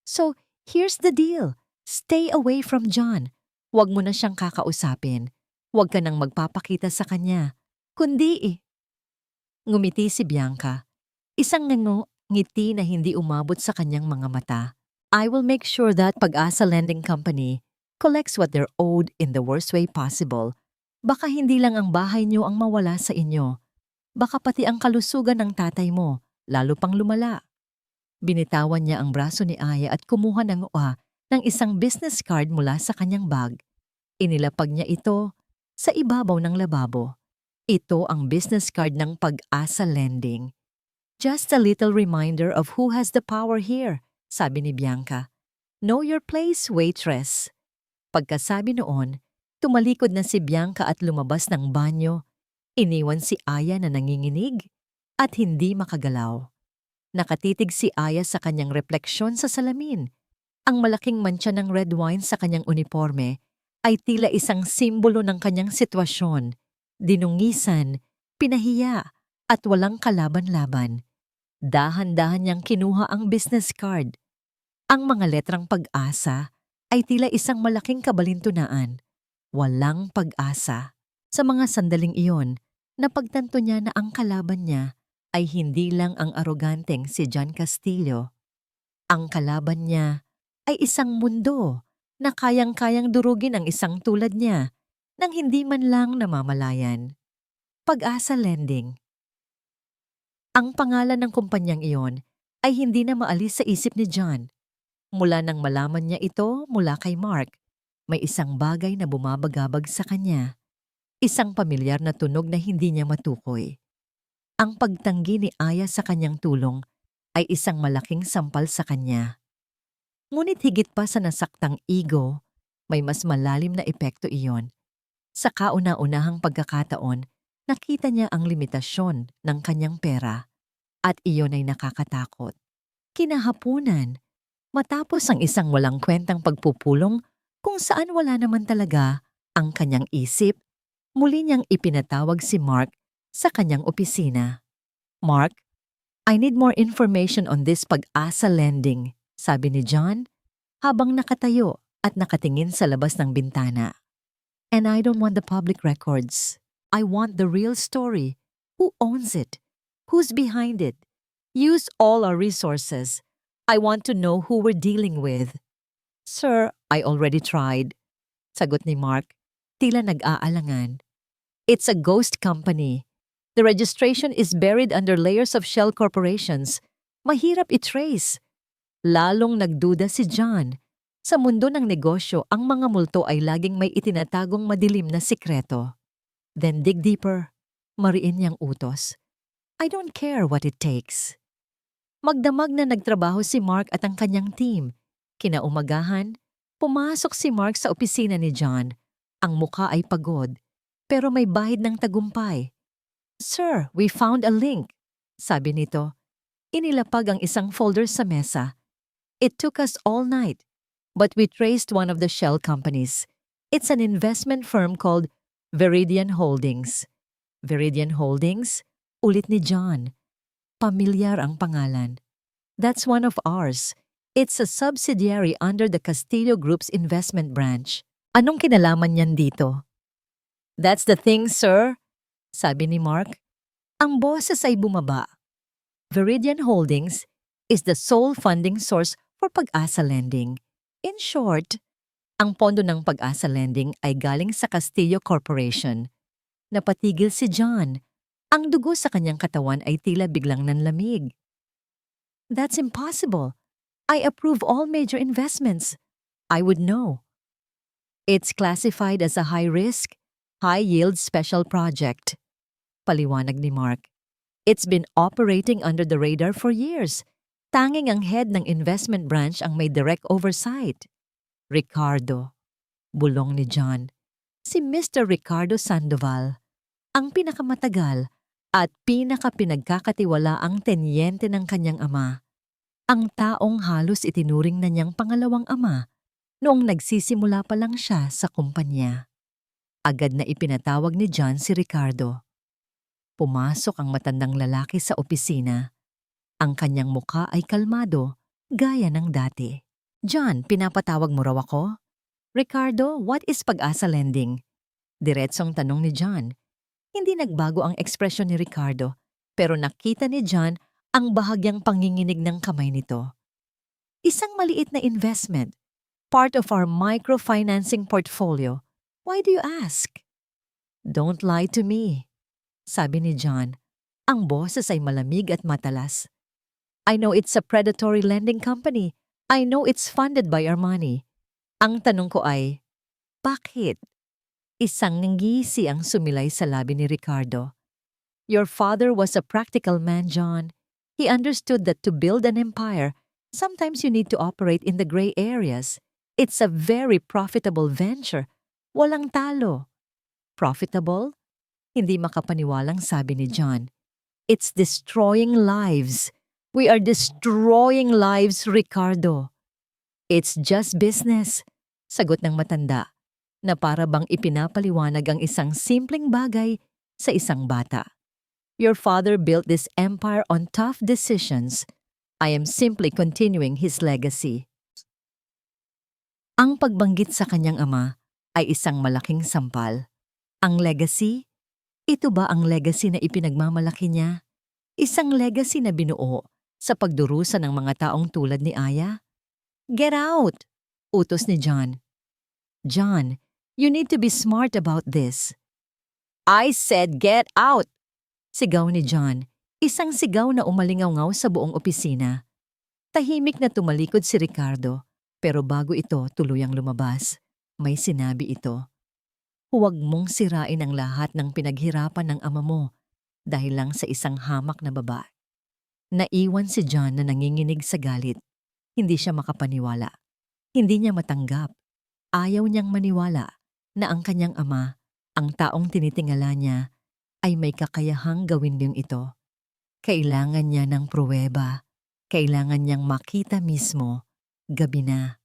So, here's the deal. Stay away from John. Huwag mo na siyang kakausapin. Huwag ka nang magpapakita sa kanya. Kundi Ngumiti si Bianca. Isang ngiti na hindi umabot sa kanyang mga mata. I will make sure that Pag-asa Lending Company collects what they're owed in the worst way possible. Baka hindi lang ang bahay niyo ang mawala sa inyo. Baka pati ang kalusugan ng tatay mo, lalo pang lumala. Binitawan niya ang braso ni Aya at kumuha ng isang business card mula sa kanyang bag. Inilapag niya ito sa ibabaw ng lababo. Ito ang business card ng Pag-asa Lending. Just a little reminder of who has the power here, sabi ni Bianca. Know your place, waitress. Pagkasabi noon, tumalikod na si Bianca at lumabas ng banyo. Iniwan si Aya na nanginginig at hindi makagalaw. Nakatitig si Aya sa kanyang refleksyon sa salamin. Ang malaking mantsa ng red wine sa kanyang uniforme ay tila isang simbolo ng kanyang sitwasyon. Dinungisan, pinahiya, at walang kalaban-laban. Dahan-dahan niyang kinuha ang business card. Ang mga letrang Pag-asa ay tila isang malaking kabalintunaan. Walang pag-asa. Sa mga sandaling iyon, napagtanto niya na ang kalaban niya ay hindi lang ang aroganteng si John Castillo. Ang kalaban niya ay isang mundo na kayang-kayang durugin ang isang tulad niya nang hindi man lang namamalayan. Pag-asa Lending. Ang pangalan ng kumpanyang iyon ay hindi na maalis sa isip ni John. Mula nang malaman niya ito mula kay Mark, may isang bagay na bumabagabag sa kanya. Isang pamilyar na tunog na hindi niya matukoy. Ang pagtanggi ni Aya sa kanyang tulong ay isang malaking sampal sa kanya. Ngunit higit pa sa nasaktang ego, may mas malalim na epekto iyon. Sa kauna-unahang pagkakataon, nakita niya ang limitasyon ng kanyang pera at iyon ay nakakatakot. Kinahapunan, matapos ang isang walang kwentang pagpupulong kung saan wala naman talaga ang kanyang isip, muli niyang ipinatawag si Mark sa kanyang opisina. Mark, I need more information on this Pag-asa Lending, sabi ni John habang nakatayo at nakatingin sa labas ng bintana. And I don't want the public records. I want the real story. Who owns it? Who's behind it? Use all our resources. I want to know who we're dealing with. Sir, I already tried. Sagot ni Mark, tila nag-aalangan. It's a ghost company. The registration is buried under layers of shell corporations. Mahirap i-trace. Lalong nagduda si John. Sa mundo ng negosyo, ang mga multo ay laging may itinatagong madilim na sikreto. Then dig deeper. Mariin niyang utos. I don't care what it takes. Magdamag na nagtrabaho si Mark at ang kanyang team. Kinaumagahan, pumasok si Mark sa opisina ni John. Ang muka ay pagod, pero may bahid ng tagumpay. Sir, we found a link, sabi nito. Inilapag ang isang folder sa mesa. It took us all night, but we traced one of the shell companies. It's an investment firm called Veridian Holdings. Veridian Holdings? Ulit ni John. Pamilyar ang pangalan. That's one of ours. It's a subsidiary under the Castillo Group's investment branch. Anong kinalaman niyan dito? That's the thing, sir, sabi ni Mark. Ang boses ay bumaba. Veridian Holdings is the sole funding source for Pag-asa Lending. In short, ang pondo ng Pag-asa Lending ay galing sa Castillo Corporation. Napatigil si John. Ang dugo sa kanyang katawan ay tila biglang nanlamig. That's impossible. I approve all major investments. I would know. It's classified as a high-risk, high-yield special project. Paliwanag ni Mark. It's been operating under the radar for years. Tanging ang head ng investment branch ang may direct oversight. Ricardo. Bulong ni John. Si Mr. Ricardo Sandoval. Ang pinakamatagal at pinakapinagkakatiwalaang tenyente ng kanyang ama. Ang taong halos itinuring na niyang pangalawang ama noong nagsisimula pa lang siya sa kumpanya. Agad na ipinatawag ni John si Ricardo. Pumasok ang matandang lalaki sa opisina. Ang kanyang muka ay kalmado, gaya ng dati. John, pinapatawag mo raw ako? Ricardo, what is Pag-asa Lending? Diretsong tanong ni John. Hindi nagbago ang ekspresyon ni Ricardo, pero nakita ni John ang bahagyang panginginig ng kamay nito. Isang maliit na investment, part of our microfinancing portfolio. Why do you ask? Don't lie to me, sabi ni John. Ang boses ay malamig at matalas. I know it's a predatory lending company. I know it's funded by our money. Ang tanong ko ay, bakit? Isang ngisi ang sumilay sa labi ni Ricardo. Your father was a practical man, John. He understood that to build an empire, sometimes you need to operate in the gray areas. It's a very profitable venture. Walang talo. Profitable? Hindi makapaniwalang sabi ni John. It's destroying lives. We are destroying lives, Ricardo. It's just business, sagot ng matanda, na para bang ipinapaliwanag ang isang simpleng bagay sa isang bata. Your father built this empire on tough decisions. I am simply continuing his legacy. Ang pagbanggit sa kanyang ama ay isang malaking sampal. Ang legacy? Ito ba ang legacy na ipinagmamalaki niya? Isang legacy na binuo sa pagdurusa ng mga taong tulad ni Aya? Get out! Utos ni John. John, you need to be smart about this. I said get out! Sigaw ni John, isang sigaw na umalingaw-ngaw sa buong opisina. Tahimik na tumalikod si Ricardo, pero bago ito tuluyang lumabas, may sinabi ito. Huwag mong sirain ang lahat ng pinaghirapan ng ama mo dahil lang sa isang hamak na baba. Naiwan si John na nanginginig sa galit. Hindi siya makapaniwala. Hindi niya matanggap. Ayaw niyang maniwala na ang kanyang ama, ang taong tinitingala niya, ay may kakayahang gawin niyang ito. Kailangan niya ng pruweba. Kailangan niyang makita mismo. Gabi na.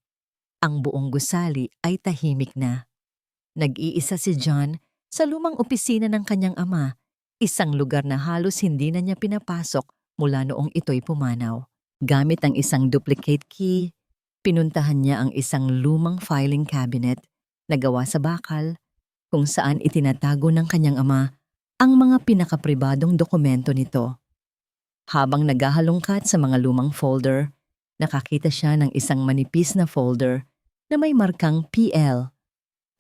Ang buong gusali ay tahimik na. Nag-iisa si John sa lumang opisina ng kanyang ama, isang lugar na halos hindi na niya pinapasok mula noong ito'y pumanaw. Gamit ang isang duplicate key, pinuntahan niya ang isang lumang filing cabinet na gawa sa bakal kung saan itinatago ng kanyang ama ang mga pinakapribadong dokumento nito. Habang naghahalongkat sa mga lumang folder, nakakita siya ng isang manipis na folder na may markang PL,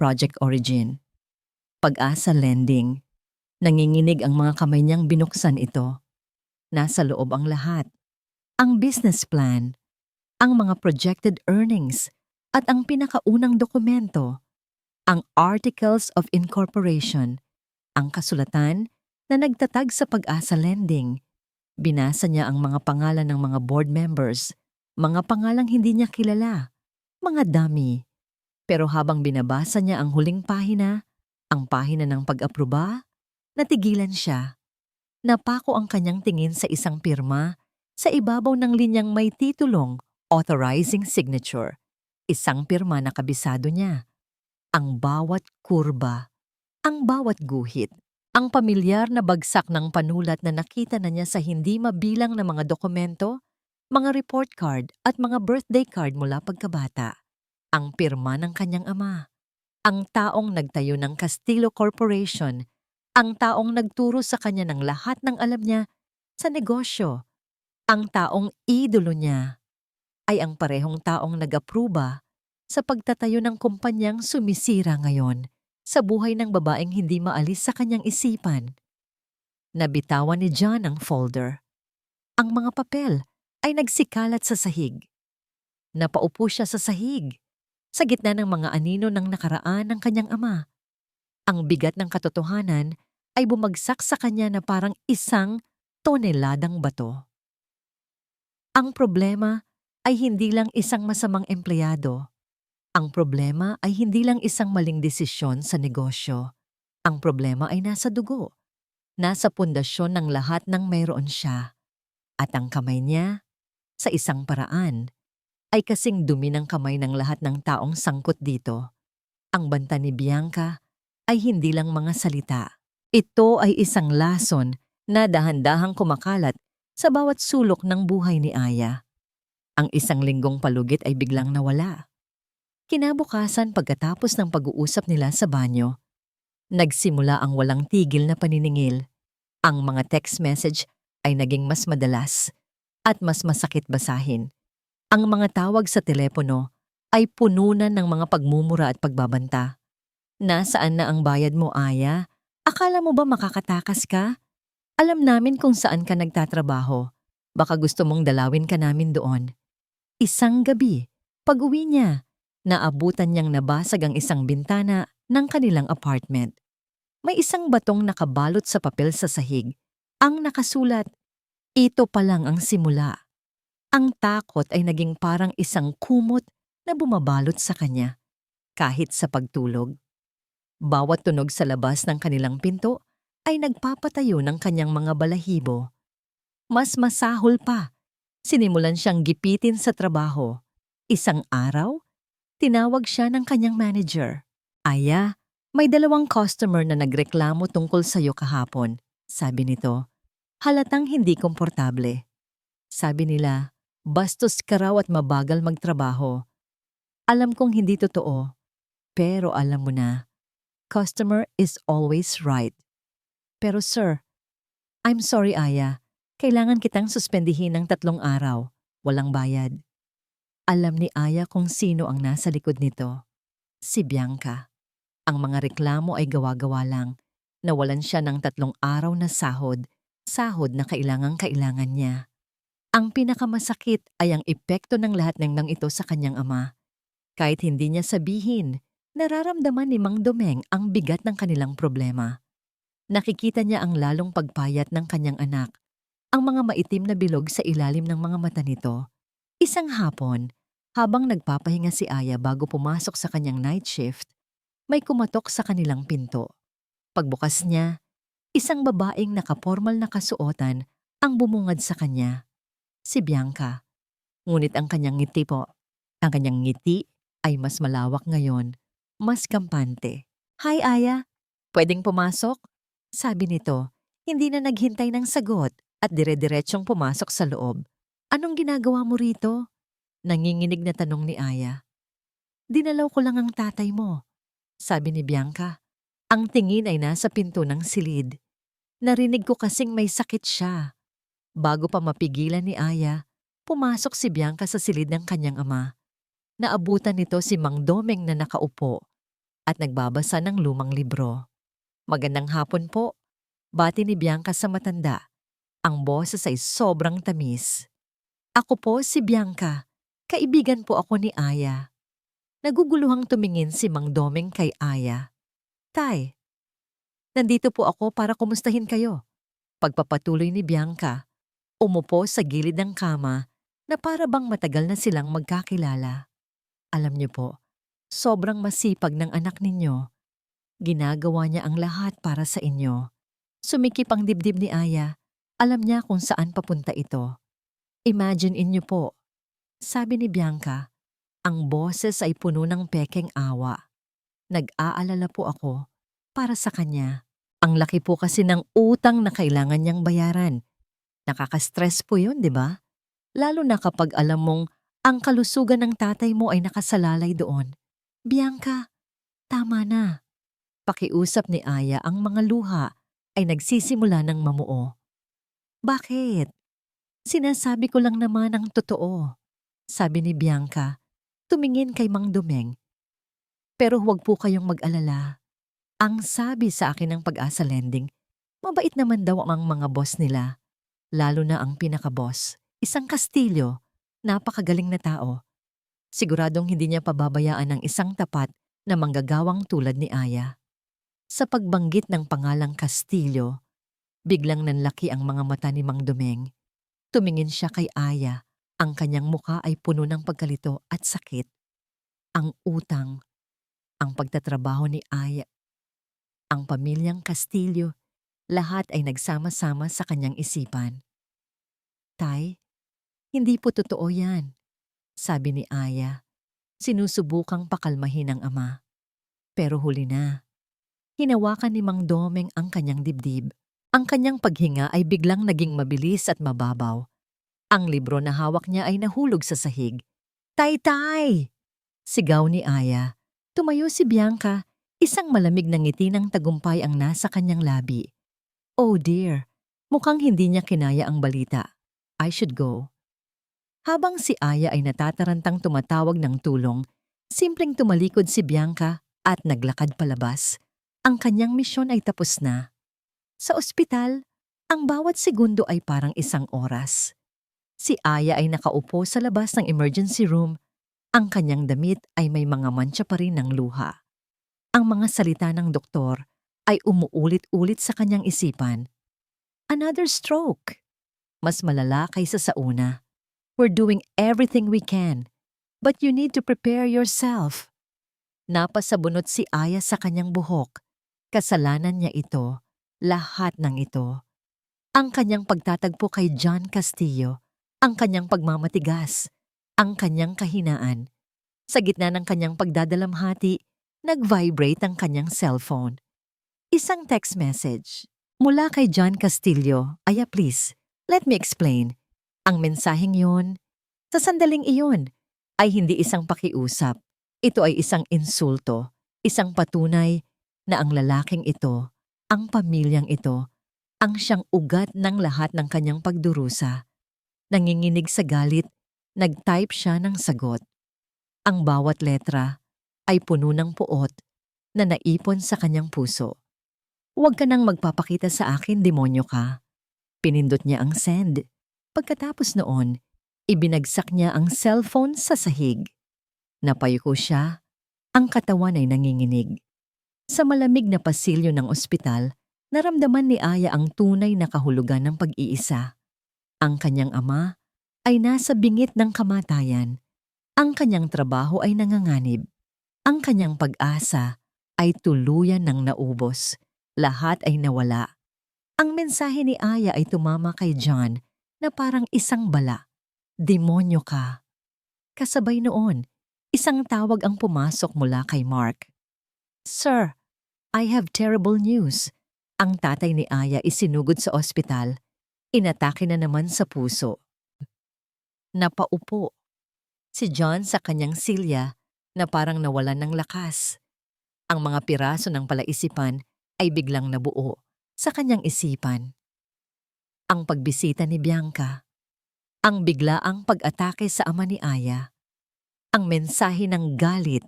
Project Origin. Pag-asa Lending. Nanginginig ang mga kamay niyang binuksan ito. Nasa loob ang lahat. Ang business plan, ang mga projected earnings, at ang pinakaunang dokumento, ang Articles of Incorporation, ang kasulatan na nagtatag sa Pag-asa Lending. Binasa niya ang mga pangalan ng mga board members, mga pangalang hindi niya kilala, mga dummy. Pero habang binabasa niya ang huling pahina, ang pahina ng pag-aproba, natigilan siya. Napako ang kanyang tingin sa isang pirma sa ibabaw ng linyang may titulong Authorizing Signature. Isang pirma na kabisado niya. Ang bawat kurba, ang bawat guhit, ang pamilyar na bagsak ng panulat na nakita na niya sa hindi mabilang na mga dokumento, mga report card at mga birthday card mula pagkabata. Ang pirma ng kanyang ama. Ang taong nagtayo ng Castillo Corporation, ang taong nagturo sa kanya ng lahat ng alam niya sa negosyo, ang taong idolo niya, ay ang parehong taong nag-apruba sa pagtatayo ng kumpanyang sumisira ngayon sa buhay ng babaeng hindi maalis sa kanyang isipan. Nabitawan ni John ang folder. Ang mga papel ay nagsikalat sa sahig. Napaupo siya sa sahig, sa gitna ng mga anino ng nakaraan ng kanyang ama. Ang bigat ng katotohanan ay bumagsak sa kanya na parang isang toneladang bato. Ang problema ay hindi lang isang masamang empleyado. Ang problema ay hindi lang isang maling desisyon sa negosyo. Ang problema ay nasa dugo, nasa pundasyon ng lahat ng mayroon siya. At ang kamay niya, sa isang paraan, ay kasing dumi ng kamay ng lahat ng taong sangkot dito. Ang banta ni Bianca ay hindi lang mga salita. Ito ay isang lason na dahan-dahang kumakalat sa bawat sulok ng buhay ni Aya. Ang isang linggong palugit ay biglang nawala. Kinabukasan pagkatapos ng pag-uusap nila sa banyo, nagsimula ang walang tigil na paniningil. Ang mga text message ay naging mas madalas at mas masakit basahin. Ang mga tawag sa telepono ay pununan ng mga pagmumura at pagbabanta. Nasaan na ang bayad mo, Aya? Akala mo ba makakatakas ka? Alam namin kung saan ka nagtatrabaho. Baka gusto mong dalawin ka namin doon. Isang gabi, pag-uwi niya, naabutan niyang nabasag ang isang bintana ng kanilang apartment. May isang batong nakabalot sa papel sa sahig. Ang nakasulat, ito pa lang ang simula. Ang takot ay naging parang isang kumot na bumabalot sa kanya, kahit sa pagtulog. Bawat tunog sa labas ng kanilang pinto ay nagpapatayo ng kanyang mga balahibo. Mas masahol pa, sinimulan siyang gipitin sa trabaho. Isang araw, tinawag siya ng kanyang manager. Aya, may 2 customer na nagreklamo tungkol sa'yo kahapon, sabi nito. Halatang hindi komportable. Sabi nila, bastos ka raw at mabagal magtrabaho. Alam kong hindi totoo, pero alam mo na, customer is always right. Pero sir, I'm sorry Aya, kailangan kitang suspendihin ng 3 araw, walang bayad. Alam ni Aya kung sino ang nasa likod nito. Si Bianca. Ang mga reklamo ay gawa-gawa lang. Nawalan siya ng 3 araw na sahod na kailangang-kailangan niya. Ang pinakamasakit ay ang epekto ng lahat ng ito sa kanyang ama. Kahit hindi niya sabihin, nararamdaman ni Mang Domeng ang bigat ng kanilang problema. Nakikita niya ang lalong pagpayat ng kanyang anak, ang mga maitim na bilog sa ilalim ng mga mata nito. Isang hapon, habang nagpapahinga si Aya bago pumasok sa kanyang night shift, may kumatok sa kanilang pinto. Pagbukas niya, isang babaeng nakapormal na kasuotan ang bumungad sa kanya. Si Bianca. Ngunit ang kanyang ngiti ay mas malawak ngayon, mas kampante. Hi Aya, pwedeng pumasok? Sabi nito, hindi na naghintay ng sagot at dire-diretsyong pumasok sa loob. Anong ginagawa mo rito? Nanginginig na tanong ni Aya. Dinalaw ko lang ang tatay mo, sabi ni Bianca. Ang tingin ay nasa pinto ng silid. Narinig ko kasing may sakit siya. Bago pa mapigilan ni Aya, pumasok si Bianca sa silid ng kanyang ama. Naabutan nito si Mang Domeng na nakaupo at nagbabasa ng lumang libro. "Magandang hapon po," bati ni Bianca sa matanda. Ang boses ay sobrang tamis. "Ako po si Bianca. Kaibigan po ako ni Aya." Naguguluhang tumingin si Mang Domeng kay Aya. "Tay, nandito po ako para kumustahin kayo." Pagpapatuloy ni Bianca, umupo sa gilid ng kama na para bang matagal na silang magkakilala. "Alam niyo po, sobrang masipag ng anak ninyo. Ginagawa niya ang lahat para sa inyo." Sumikip ang dibdib ni Aya. Alam niya kung saan papunta ito. "Imagine inyo po," sabi ni Bianca. Ang boses ay puno ng pekeng awa. "Nag-aalala po ako para sa kanya. Ang laki po kasi ng utang na kailangan niyang bayaran. Nakaka-stress po yun, di ba? Lalo na kapag alam mong ang kalusugan ng tatay mo ay nakasalalay doon." "Bianca, tama na." Pakiusap ni Aya, ang mga luha ay nagsisimula ng mamuo. "Bakit? Sinasabi ko lang naman ang totoo," sabi ni Bianca. Tumingin kay Mang Domeng. "Pero huwag po kayong mag-alala. Ang sabi sa akin ng Pag-asa Lending, mabait naman daw ang mga boss nila. Lalo na ang pinaka-boss, isang Kastilyo, napakagaling na tao. Siguradong hindi niya pababayaan ang isang tapat na manggagawang tulad ni Aya." Sa pagbanggit ng pangalang Kastilyo, biglang nanlaki ang mga mata ni Mang Domeng. Tumingin siya kay Aya. Ang kanyang mukha ay puno ng pagkalito at sakit. Ang utang, ang pagtatrabaho ni Aya, ang pamilyang Kastilyo, lahat ay nagsama-sama sa kanyang isipan. "Tay, hindi po totoo yan," sabi ni Aya. Sinusubukang pakalmahin ng ama. Pero huli na. Hinawakan ni Mang Domeng ang kanyang dibdib. Ang kanyang paghinga ay biglang naging mabilis at mababaw. Ang libro na hawak niya ay nahulog sa sahig. "Tay-tay!" Sigaw ni Aya. Tumayo si Bianca. Isang malamig na ngiti ng tagumpay ang nasa kanyang labi. "Oh dear, mukhang hindi niya kinaya ang balita. I should go." Habang si Aya ay natatarantang tumatawag ng tulong, simpleng tumalikod si Bianca at naglakad palabas. Ang kanyang misyon ay tapos na. Sa ospital, ang bawat segundo ay parang isang oras. Si Aya ay nakaupo sa labas ng emergency room. Ang kanyang damit ay may mga mantsa pa rin ng luha. Ang mga salita ng doktor ay umuulit-ulit sa kanyang isipan. Another stroke. Mas malala kaysa sa una. "We're doing everything we can, but you need to prepare yourself." Napasabunot si Aya sa kanyang buhok. Kasalanan niya ito, lahat ng ito. Ang kanyang pagtatagpo kay John Castillo, ang kanyang pagmamatigas, ang kanyang kahinaan. Sa gitna ng kanyang pagdadalamhati, nag-vibrate ang kanyang cellphone. Isang text message. Mula kay John Castillo. "Aya, please, let me explain." Ang mensaheng yun, sa sandaling iyon, ay hindi isang pakiusap. Ito ay isang insulto, isang patunay na ang lalaking ito, ang pamilyang ito, ang siyang ugat ng lahat ng kanyang pagdurusa. Nanginginig sa galit, nag-type siya ng sagot. Ang bawat letra ay puno ng puot na naipon sa kanyang puso. "Huwag ka nang magpapakita sa akin, demonyo ka." Pinindot niya ang send. Pagkatapos noon, ibinagsak niya ang cellphone sa sahig. Napayuko siya. Ang katawan ay nanginginig. Sa malamig na pasilyo ng ospital, naramdaman ni Aya ang tunay na kahulugan ng pag-iisa. Ang kanyang ama ay nasa bingit ng kamatayan. Ang kanyang trabaho ay nanganganib. Ang kanyang pag-asa ay tuluyan ng naubos. Lahat ay nawala. Ang mensahe ni Aya ay tumama kay John na parang isang bala. "Demonyo ka." Kasabay noon, isang tawag ang pumasok mula kay Mark. "Sir, I have terrible news." Ang tatay ni Aya isinugod sa ospital. Inatake na naman sa puso. Napaupo si John sa kanyang silya na parang nawalan ng lakas. Ang mga piraso ng palaisipan ay biglang nabuo sa kanyang isipan. Ang pagbisita ni Bianca, ang biglaang pag-atake sa ama ni Aya, Ang mensahe ng galit.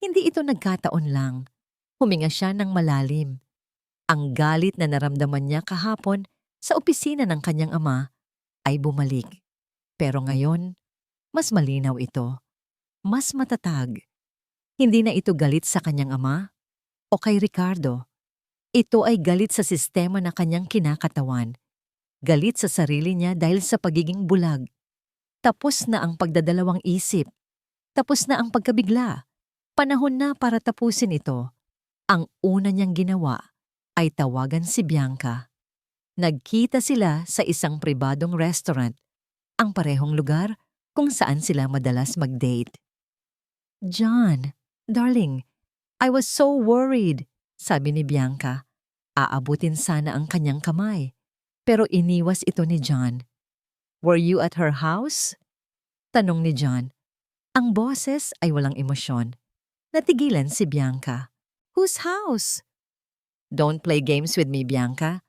Hindi ito nagkataon lang. Huminga siya ng malalim. Ang galit na naramdaman niya kahapon sa opisina ng kanyang ama ay bumalik. Pero ngayon, mas malinaw ito. Mas matatag. Hindi na ito galit sa kanyang ama o kay Ricardo. Ito ay galit sa sistema na kanyang kinakatawan. Galit sa sarili niya dahil sa pagiging bulag. Tapos na ang pagdadalawang isip. Tapos na ang pagkabigla. Panahon na para tapusin ito. Ang una niyang ginawa ay tawagan si Bianca. Nagkita sila sa isang pribadong restaurant, ang parehong lugar kung saan sila madalas mag-date. "John, darling, I was so worried," sabi ni Bianca. Aabutin sana ang kanyang kamay, pero iniwas ito ni John. "Were you at her house?" Tanong ni John. Ang boses ay walang emosyon. Natigilan si Bianca. "Whose house?" "Don't play games with me, Bianca.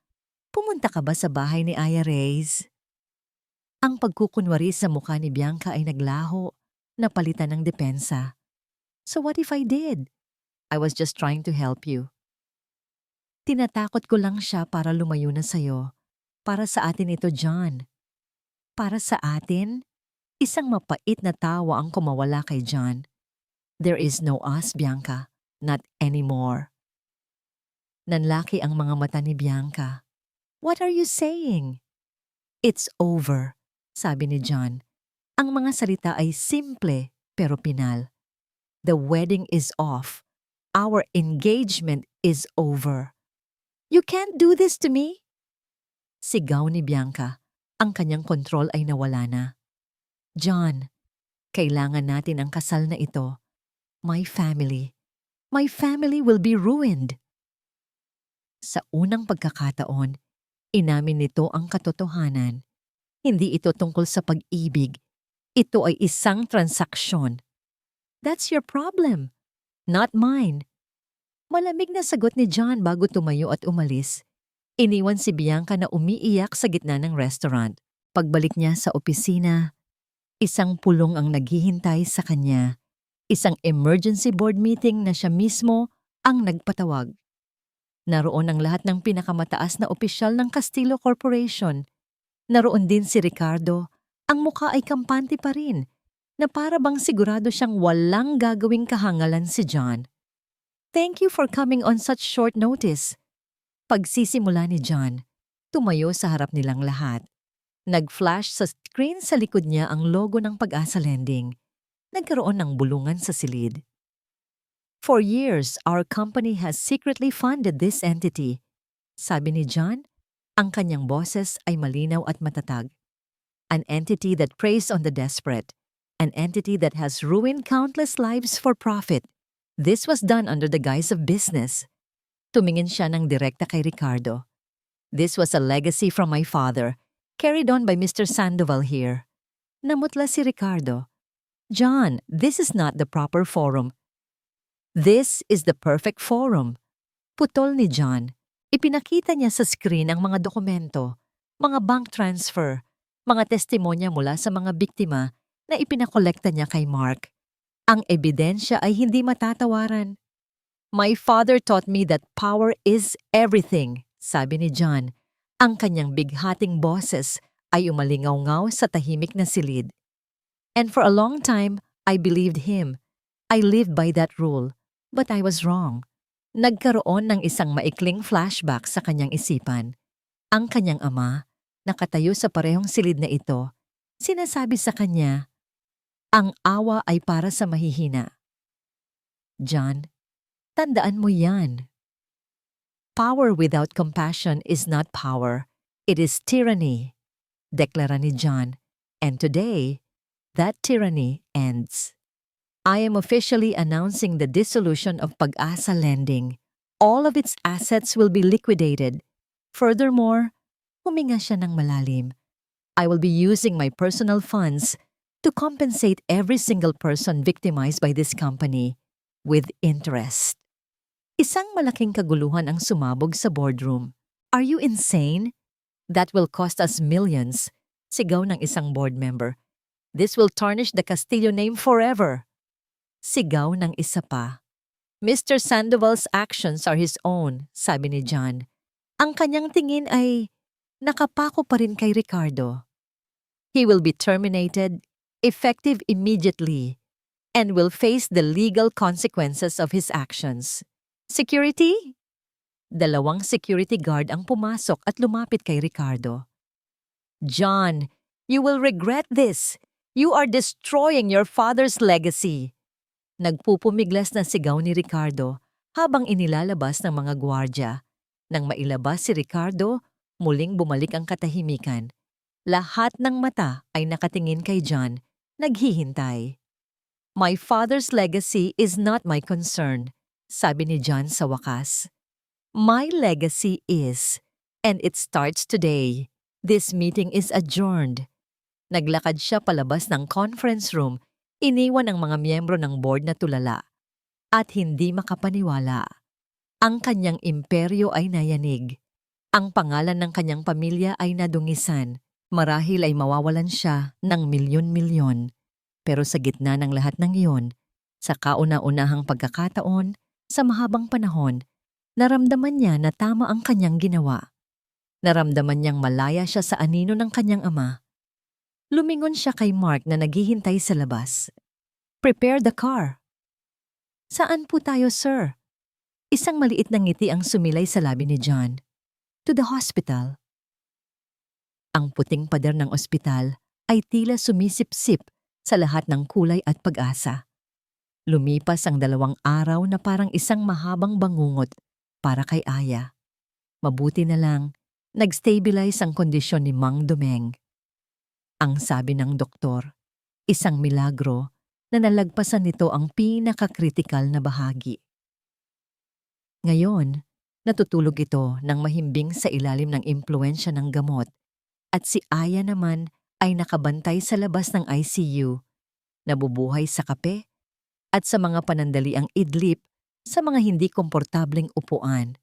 Pumunta ka ba sa bahay ni Aya Reyes?" Ang pagkukunwari sa mukha ni Bianca ay naglaho, napalitan ng depensa. "So what if I did? I was just trying to help you." "Tinatakot ko lang siya para lumayo na sa'yo. Para sa atin ito, John." "Para sa atin?" Isang mapait na tawa ang kumawala kay John. "There is no us, Bianca. Not anymore." Nanlaki ang mga mata ni Bianca. "What are you saying?" "It's over," sabi ni John. Ang mga salita ay simple pero pinal. "The wedding is off. Our engagement is over." "You can't do this to me!" Sigaw ni Bianca. Ang kanyang kontrol ay nawala na. "John, kailangan natin ang kasal na ito. My family will be ruined." Sa unang pagkakataon, inamin nito ang katotohanan. Hindi ito tungkol sa pag-ibig. Ito ay isang transaksyon. "That's your problem, not mine." Malamig na sagot ni John bago tumayo at umalis. Iniwan si Bianca na umiiyak sa gitna ng restaurant. Pagbalik niya sa opisina, isang pulong ang naghihintay sa kanya. Isang emergency board meeting na siya mismo ang nagpatawag. Naroon ang lahat ng pinakamataas na opisyal ng Castillo Corporation. Naroon din si Ricardo. Ang mukha ay kampante pa rin, na para bang sigurado siyang walang gagawing kahangalan si John. "Thank you for coming on such short notice." Pagsisimula ni John, tumayo sa harap nilang lahat. Nag-flash sa screen sa likod niya ang logo ng Pag-asa Lending. Nagkaroon ng bulungan sa silid. "For years, our company has secretly funded this entity." Sabi ni John, ang kanyang boses ay malinaw at matatag. "An entity that preys on the desperate. An entity that has ruined countless lives for profit. This was done under the guise of business." Tumingin siya ng direkta kay Ricardo. "This was a legacy from my father, carried on by Mr. Sandoval here." Namutla si Ricardo. "John, this is not the proper forum." "This is the perfect forum." Putol ni John. Ipinakita niya sa screen ang mga dokumento, mga bank transfer, mga testimonya mula sa mga biktima na ipinakolekta niya kay Mark. Ang ebidensya ay hindi matatawaran. "My father taught me that power is everything," sabi ni John. Ang kanyang bighating boses ay umalingaw-ngaw sa tahimik na silid. "And for a long time, I believed him. I lived by that rule. But I was wrong." Nagkaroon ng isang maikling flashback sa kanyang isipan. Ang kanyang ama, nakatayo sa parehong silid na ito, sinasabi sa kanya, "Ang awa ay para sa mahihina." "John, tandaan mo yan. Power without compassion is not power. It is tyranny," deklara ni John. "And today, that tyranny ends. I am officially announcing the dissolution of Pag-asa Lending. All of its assets will be liquidated. Furthermore," huminga siya ng malalim, "I will be using my personal funds to compensate every single person victimized by this company with interest." Isang malaking kaguluhan ang sumabog sa boardroom. "Are you insane? That will cost us millions," sigaw ng isang board member. This will tarnish the Castillo name forever. Sigaw ng isa pa. Mr. Sandoval's actions are his own, sabi ni John. Ang kanyang tingin ay nakapako pa rin kay Ricardo. He will be terminated, effective immediately, and will face the legal consequences of his actions. Security? 2 security guard ang pumasok at lumapit kay Ricardo. John, you will regret this. You are destroying your father's legacy. Nagpupumiglas na sigaw ni Ricardo habang inilalabas ng mga gwardya. Nang mailabas si Ricardo, muling bumalik ang katahimikan. Lahat ng mata ay nakatingin kay John, naghihintay. My father's legacy is not my concern, sabi ni John sa wakas. My legacy is, and it starts today. This meeting is adjourned. Naglakad siya palabas ng conference room, iniwan ang mga miyembro ng board na tulala. At hindi makapaniwala. Ang kanyang imperyo ay nayanig. Ang pangalan ng kanyang pamilya ay nadungisan. Marahil ay mawawalan siya ng milyon-milyon. Pero sa gitna ng lahat ng iyon, sa kauna-unahang pagkakataon, sa mahabang panahon, naramdaman niya na tama ang kanyang ginawa. Naramdaman niyang malaya siya sa anino ng kanyang ama. Lumingon siya kay Mark na naghihintay sa labas. Prepare the car. Saan po tayo, sir? Isang maliit na ngiti ang sumilay sa labi ni John. To the hospital. Ang puting pader ng ospital ay tila sumisip-sip sa lahat ng kulay at pag-asa. Lumipas ang 2 araw na parang isang mahabang bangungot para kay Aya. Mabuti na lang, nag-stabilize ang kondisyon ni Mang Domeng. Ang sabi ng doktor, isang milagro na nalagpasan nito ang pinakakritikal na bahagi. Ngayon, natutulog ito ng mahimbing sa ilalim ng impluensya ng gamot at si Aya naman ay nakabantay sa labas ng ICU, nabubuhay sa kape at sa mga panandaliang idlip sa mga hindi komportableng upuan.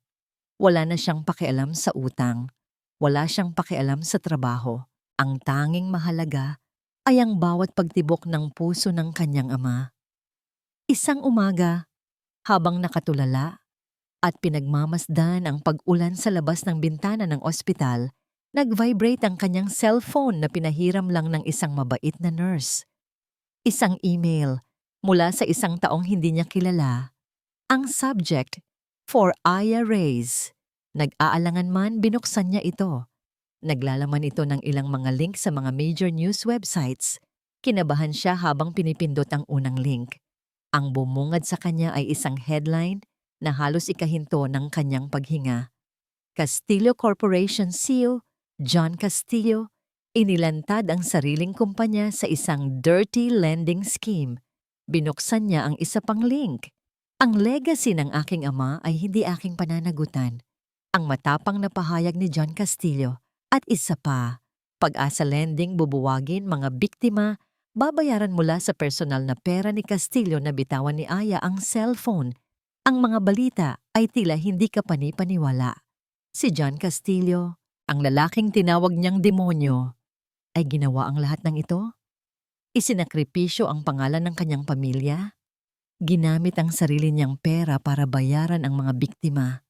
Wala na siyang pakialam sa utang, wala siyang pakialam sa trabaho. Ang tanging mahalaga ay ang bawat pagtibok ng puso ng kanyang ama. Isang umaga, habang nakatulala at pinagmamasdan ang pag-ulan sa labas ng bintana ng ospital, nag-vibrate ang kanyang cellphone na pinahiram lang ng isang mabait na nurse. Isang email mula sa isang taong hindi niya kilala. Ang subject, for Aya Reyes. Nag-aalangan man binuksan niya ito. Naglalaman ito ng ilang mga link sa mga major news websites. Kinabahan siya habang pinipindot ang unang link. Ang bumungad sa kanya ay isang headline na halos ikahinto ng kanyang paghinga. Castillo Corporation CEO, John Castillo, inilantad ang sariling kumpanya sa isang dirty lending scheme. Binuksan niya ang isa pang link. Ang legacy ng aking ama ay hindi aking pananagutan. Ang matapang na pahayag ni John Castillo. At isa pa, Pag-asa Lending bubuwagin mga biktima, babayaran mula sa personal na pera ni Castillo na bitawan ni Aya ang cellphone. Ang mga balita ay tila hindi ka panipaniwala. Si John Castillo, ang lalaking tinawag niyang demonyo, ay ginawa ang lahat ng ito? Isinakripisyo ang pangalan ng kanyang pamilya? Ginamit ang sarili niyang pera para bayaran ang mga biktima?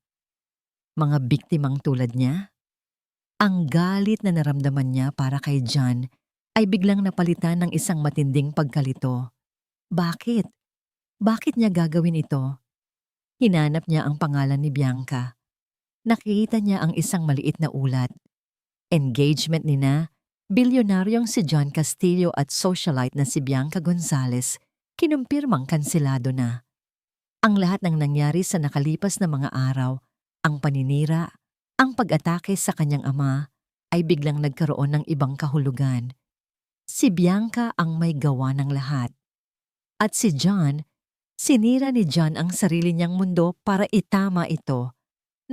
Mga biktimang tulad niya? Ang galit na naramdaman niya para kay John ay biglang napalitan ng isang matinding pagkalito. Bakit? Bakit niya gagawin ito? Hinanap niya ang pangalan ni Bianca. Nakita niya ang isang maliit na ulat. Engagement nina, bilyonaryong si John Castillo at socialite na si Bianca Gonzalez, kinumpirmang kanselado na. Ang lahat ng nangyari sa nakalipas na mga araw, ang paninira, ang pag-atake sa kanyang ama ay biglang nagkaroon ng ibang kahulugan. Si Bianca ang may gawa ng lahat. At si John, sinira ni John ang sarili niyang mundo para itama ito.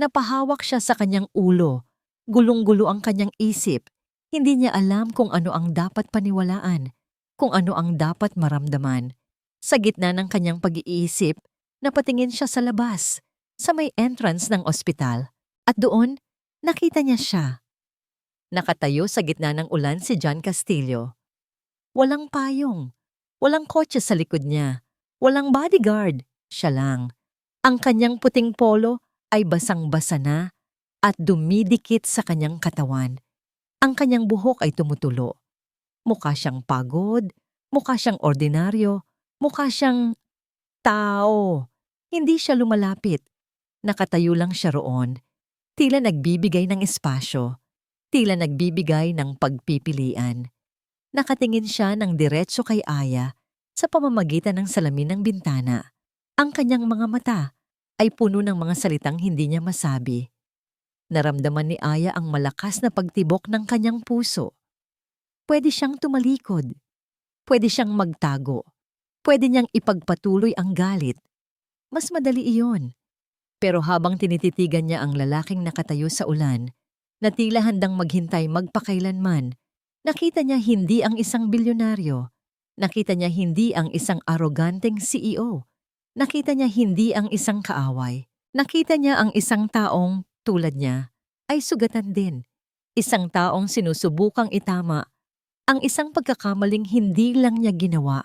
Napahawak siya sa kanyang ulo, gulong-gulo ang kanyang isip. Hindi niya alam kung ano ang dapat paniwalaan, kung ano ang dapat maramdaman. Sa gitna ng kanyang pag-iisip, napatingin siya sa labas, sa may entrance ng ospital. At doon, nakita niya siya. Nakatayo sa gitna ng ulan si John Castillo. Walang payong, walang kotse sa likod niya, walang bodyguard, siya lang. Ang kanyang puting polo ay basang-basa na at dumidikit sa kanyang katawan. Ang kanyang buhok ay tumutulo. Mukha siyang pagod, mukha siyang ordinaryo, mukha siyang tao. Hindi siya lumalapit. Nakatayo lang siya roon. Tila nagbibigay ng espasyo. Tila nagbibigay ng pagpipilian. Nakatingin siya ng diretso kay Aya sa pamamagitan ng salamin ng bintana. Ang kanyang mga mata ay puno ng mga salitang hindi niya masabi. Naramdaman ni Aya ang malakas na pagtibok ng kanyang puso. Pwede siyang tumalikod. Pwede siyang magtago. Pwede niyang ipagpatuloy ang galit. Mas madali iyon. Pero habang tinititigan niya ang lalaking nakatayo sa ulan, na tila handang maghintay magpakailanman, nakita niya hindi ang isang bilyonaryo. Nakita niya hindi ang isang aroganteng CEO. Nakita niya hindi ang isang kaaway. Nakita niya ang isang taong, tulad niya, ay sugatan din. Isang taong sinusubukang itama ang isang pagkakamaling hindi lang niya ginawa,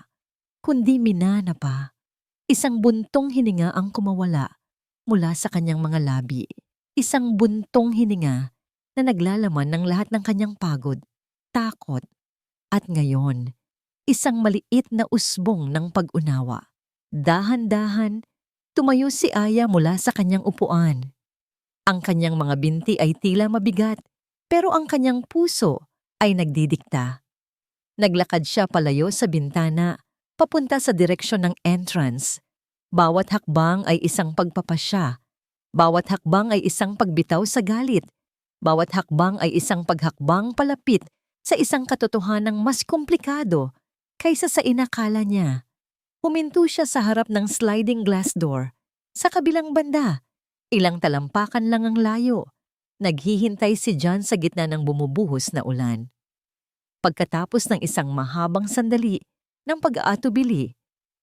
kundi minana pa. Isang buntong hininga ang kumawala mula sa kanyang mga labi. Isang buntong hininga na naglalaman ng lahat ng kanyang pagod, takot, at ngayon, isang maliit na usbong ng pag-unawa. Dahan-dahan, tumayo si Aya mula sa kanyang upuan. Ang kanyang mga binti ay tila mabigat, pero ang kanyang puso ay nagdidikta. Naglakad siya palayo sa bintana, papunta sa direksyon ng entrance. Bawat hakbang ay isang pagpapasya. Bawat hakbang ay isang pagbitaw sa galit. Bawat hakbang ay isang paghakbang palapit sa isang katotohanang mas komplikado kaysa sa inakala niya. Huminto siya sa harap ng sliding glass door. Sa kabilang banda, ilang talampakan lang ang layo. Naghihintay si John sa gitna ng bumubuhos na ulan. Pagkatapos ng isang mahabang sandali ng pag-aatubili,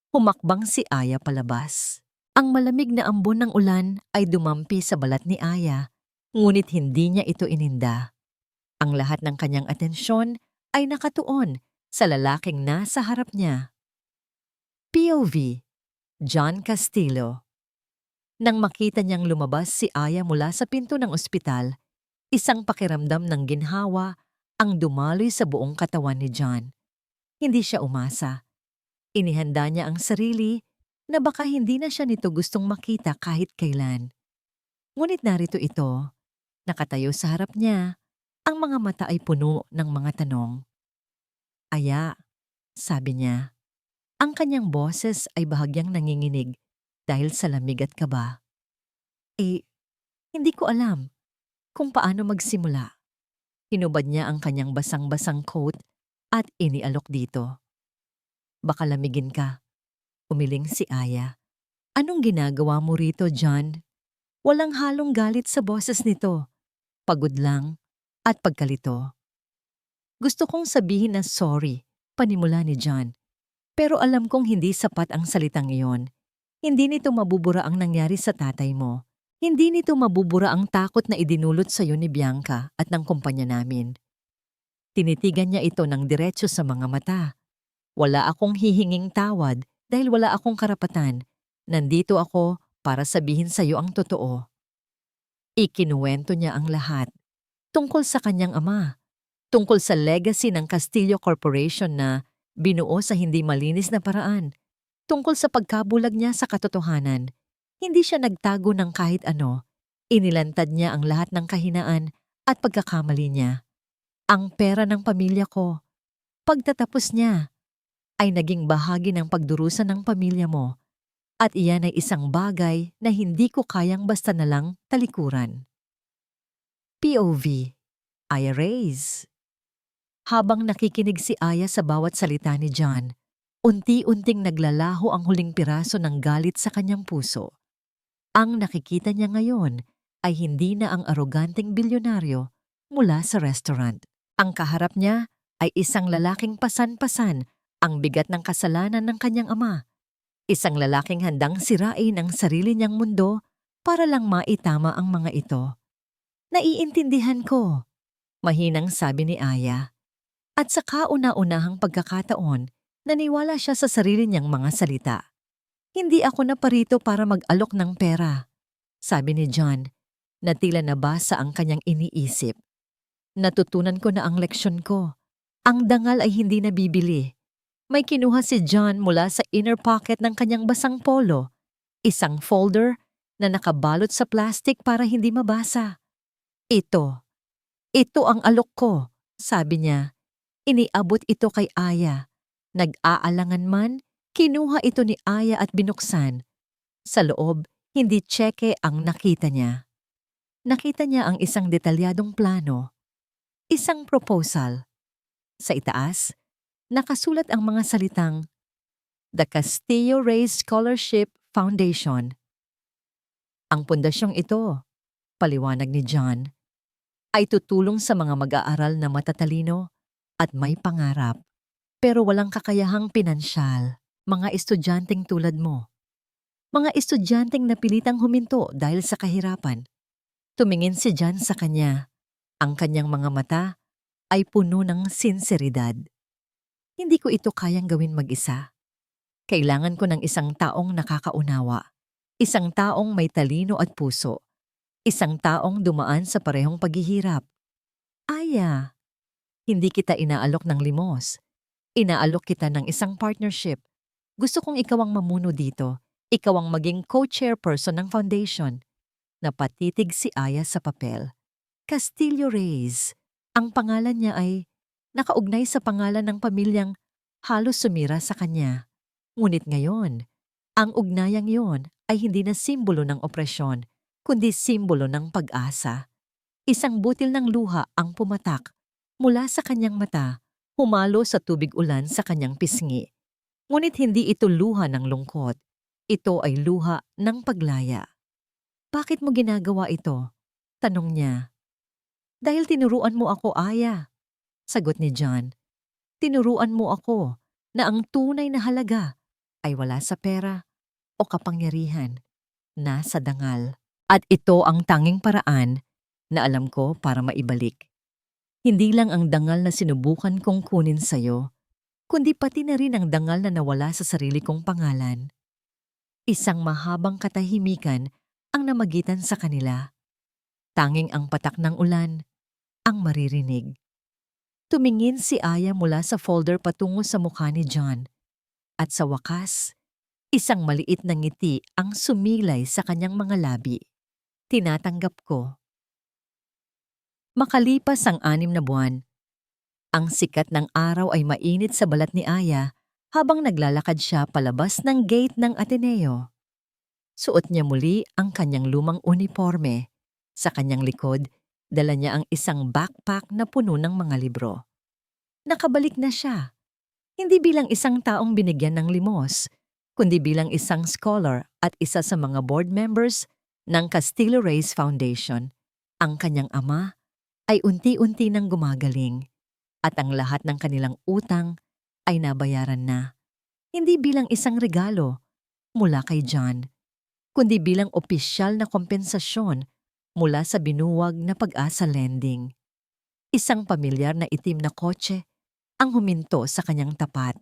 humakbang si Aya palabas. Ang malamig na ambon ng ulan ay dumampi sa balat ni Aya, ngunit hindi niya ito ininda. Ang lahat ng kanyang atensyon ay nakatuon sa lalaking nasa harap niya. POV, John Castillo. Nang makita niyang lumabas si Aya mula sa pinto ng ospital, isang pakiramdam ng ginhawa ang dumaloy sa buong katawan ni John. Hindi siya umasa. Inihanda niya ang sarili na baka hindi na siya nito gustong makita kahit kailan. Ngunit narito ito, nakatayo sa harap niya, ang mga mata ay puno ng mga tanong. Aya, sabi niya. Ang kanyang boses ay bahagyang nanginginig dahil sa lamig at kaba. Hindi ko alam kung paano magsimula. Hinubad niya ang kanyang basang-basang coat at inialok dito. Baka lamigin ka, umiling si Aya. Anong ginagawa mo rito, John? Walang halong galit sa boses nito. Pagod lang at pagkalito. Gusto kong sabihin na sorry, panimula ni John. Pero alam kong hindi sapat ang salitang iyon. Hindi nito mabubura ang nangyari sa tatay mo. Hindi nito mabubura ang takot na idinulot sa iyo ni Bianca at ng kumpanya namin. Tinitigan niya ito ng diretso sa mga mata. Wala akong hihinging tawad dahil wala akong karapatan. Nandito ako para sabihin sa iyo ang totoo. Ikinuwento niya ang lahat. Tungkol sa kanyang ama. Tungkol sa legacy ng Castillo Corporation na binuo sa hindi malinis na paraan. Tungkol sa pagkabulag niya sa katotohanan. Hindi siya nagtago ng kahit ano. Inilantad niya ang lahat ng kahinaan at pagkakamali niya. Ang pera ng pamilya ko. Pagtatapos niya ay naging bahagi ng pagdurusa ng pamilya mo. At iyan ay isang bagay na hindi ko kayang basta na lang talikuran. POV, Aya Reyes. Habang nakikinig si Aya sa bawat salita ni John, unti-unting naglalaho ang huling piraso ng galit sa kanyang puso. Ang nakikita niya ngayon ay hindi na ang aroganteng bilyonaryo mula sa restaurant. Ang kaharap niya ay isang lalaking pasan-pasan ang bigat ng kasalanan ng kanyang ama. Isang lalaking handang sirain ang sarili niyang mundo para lang maitama ang mga ito. Naiintindihan ko, mahinang sabi ni Aya. At sa kauna-unahang pagkakataon, naniwala siya sa sarili niyang mga salita. Hindi ako naparito para mag-alok ng pera, sabi ni John, na tila nabasa ang kanyang iniisip. Natutunan ko na ang leksyon ko. Ang dangal ay hindi nabibili. May kinuha si John mula sa inner pocket ng kanyang basang polo, isang folder na nakabalot sa plastic para hindi mabasa. Ito ang alok ko, sabi niya. Iniabot ito kay Aya. Nag-aalangan man, kinuha ito ni Aya at binuksan. Sa loob, hindi tseke ang nakita niya. Nakita niya ang isang detalyadong plano. Isang proposal. Sa itaas, nakasulat ang mga salitang The Castillo Reyes Scholarship Foundation. Ang pundasyong ito, paliwanag ni John, ay tutulong sa mga mag-aaral na matatalino at may pangarap, pero walang kakayahang pinansyal, mga estudyanteng tulad mo. Mga estudyanteng napilitang huminto dahil sa kahirapan. Tumingin si John sa kanya. Ang kanyang mga mata ay puno ng sinseridad. Hindi ko ito kayang gawin mag-isa. Kailangan ko ng isang taong nakakaunawa. Isang taong may talino at puso. Isang taong dumaan sa parehong paghihirap. Aya, hindi kita inaalok ng limos. Inaalok kita ng isang partnership. Gusto kong ikaw ang mamuno dito. Ikaw ang maging co-chairperson ng foundation. Napatitig si Aya sa papel. Castillo Reyes. Ang pangalan niya ay nakaugnay sa pangalan ng pamilyang halos sumira sa kanya. Ngunit ngayon, ang ugnayang yon ay hindi na simbolo ng opresyon, kundi simbolo ng pag-asa. Isang butil ng luha ang pumatak mula sa kanyang mata, humalo sa tubig ulan sa kanyang pisngi. Ngunit hindi ito luha ng lungkot. Ito ay luha ng paglaya. Bakit mo ginagawa ito? Tanong niya. Dahil tinuruan mo ako, Aya. Sagot ni John. Tinuruan mo ako na ang tunay na halaga ay wala sa pera o kapangyarihan, nasa dangal. At ito ang tanging paraan na alam ko para maibalik. Hindi lang ang dangal na sinubukan kong kunin sa'yo, kundi pati na rin ang dangal na nawala sa sarili kong pangalan. Isang mahabang katahimikan ang namagitan sa kanila. Tanging ang patak ng ulan ang maririnig. Tumingin si Aya mula sa folder patungo sa mukha ni John. At sa wakas, isang maliit na ngiti ang sumilay sa kanyang mga labi. Tinatanggap ko. Makalipas ang 6 na buwan, ang sikat ng araw ay mainit sa balat ni Aya habang naglalakad siya palabas ng gate ng Ateneo. Suot niya muli ang kanyang lumang uniforme. Sa kanyang likod, dala niya ang isang backpack na puno ng mga libro. Nakabalik na siya. Hindi bilang isang taong binigyan ng limos, kundi bilang isang scholar at isa sa mga board members ng Castillo Reyes Foundation. Ang kanyang ama ay unti-unti nang gumagaling at ang lahat ng kanilang utang ay nabayaran na. Hindi bilang isang regalo mula kay John, kundi bilang opisyal na kompensasyon mula sa binuwag na Pag-asa Lending. Isang pamilyar na itim na kotse ang huminto sa kanyang tapat.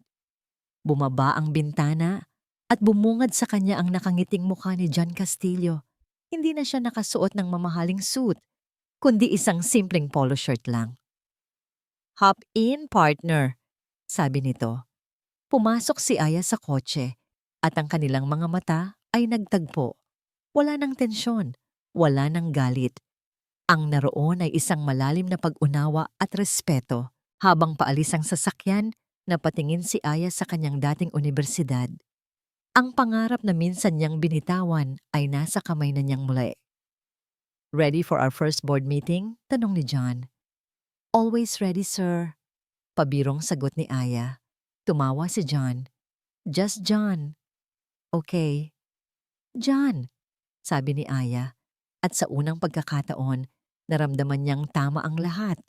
Bumaba ang bintana at bumungad sa kanya ang nakangiting mukha ni John Castillo. Hindi na siya nakasuot ng mamahaling suit, kundi isang simpleng polo shirt lang. Hop in, partner, sabi nito. Pumasok si Aya sa kotse at ang kanilang mga mata ay nagtagpo. Wala ng tensyon, wala ng galit. Ang naroon ay isang malalim na pag-unawa at respeto. Habang paalis ang sasakyan, napatingin si Aya sa kanyang dating unibersidad. Ang pangarap na minsan niyang binitawan ay nasa kamay na niyang muli. Ready for our first board meeting? Tanong ni John. Always ready, sir. Pabirong sagot ni Aya. Tumawa si John. Just John. Okay. John, sabi ni Aya. At sa unang pagkakataon, naramdaman niyang tama ang lahat.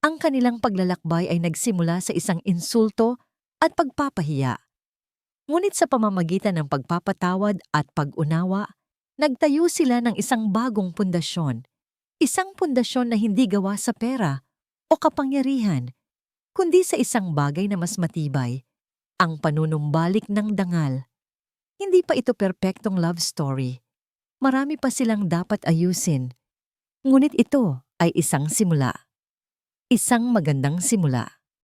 Ang kanilang paglalakbay ay nagsimula sa isang insulto at pagpapahiya. Ngunit sa pamamagitan ng pagpapatawad at pag-unawa, nagtayo sila ng isang bagong pundasyon. Isang pundasyon na hindi gawa sa pera o kapangyarihan. kundi sa isang bagay na mas matibay, ang panunumbalik ng dangal. Hindi pa ito perpektong love story. Marami pa silang dapat ayusin. Ngunit ito ay isang simula. Isang magandang simula.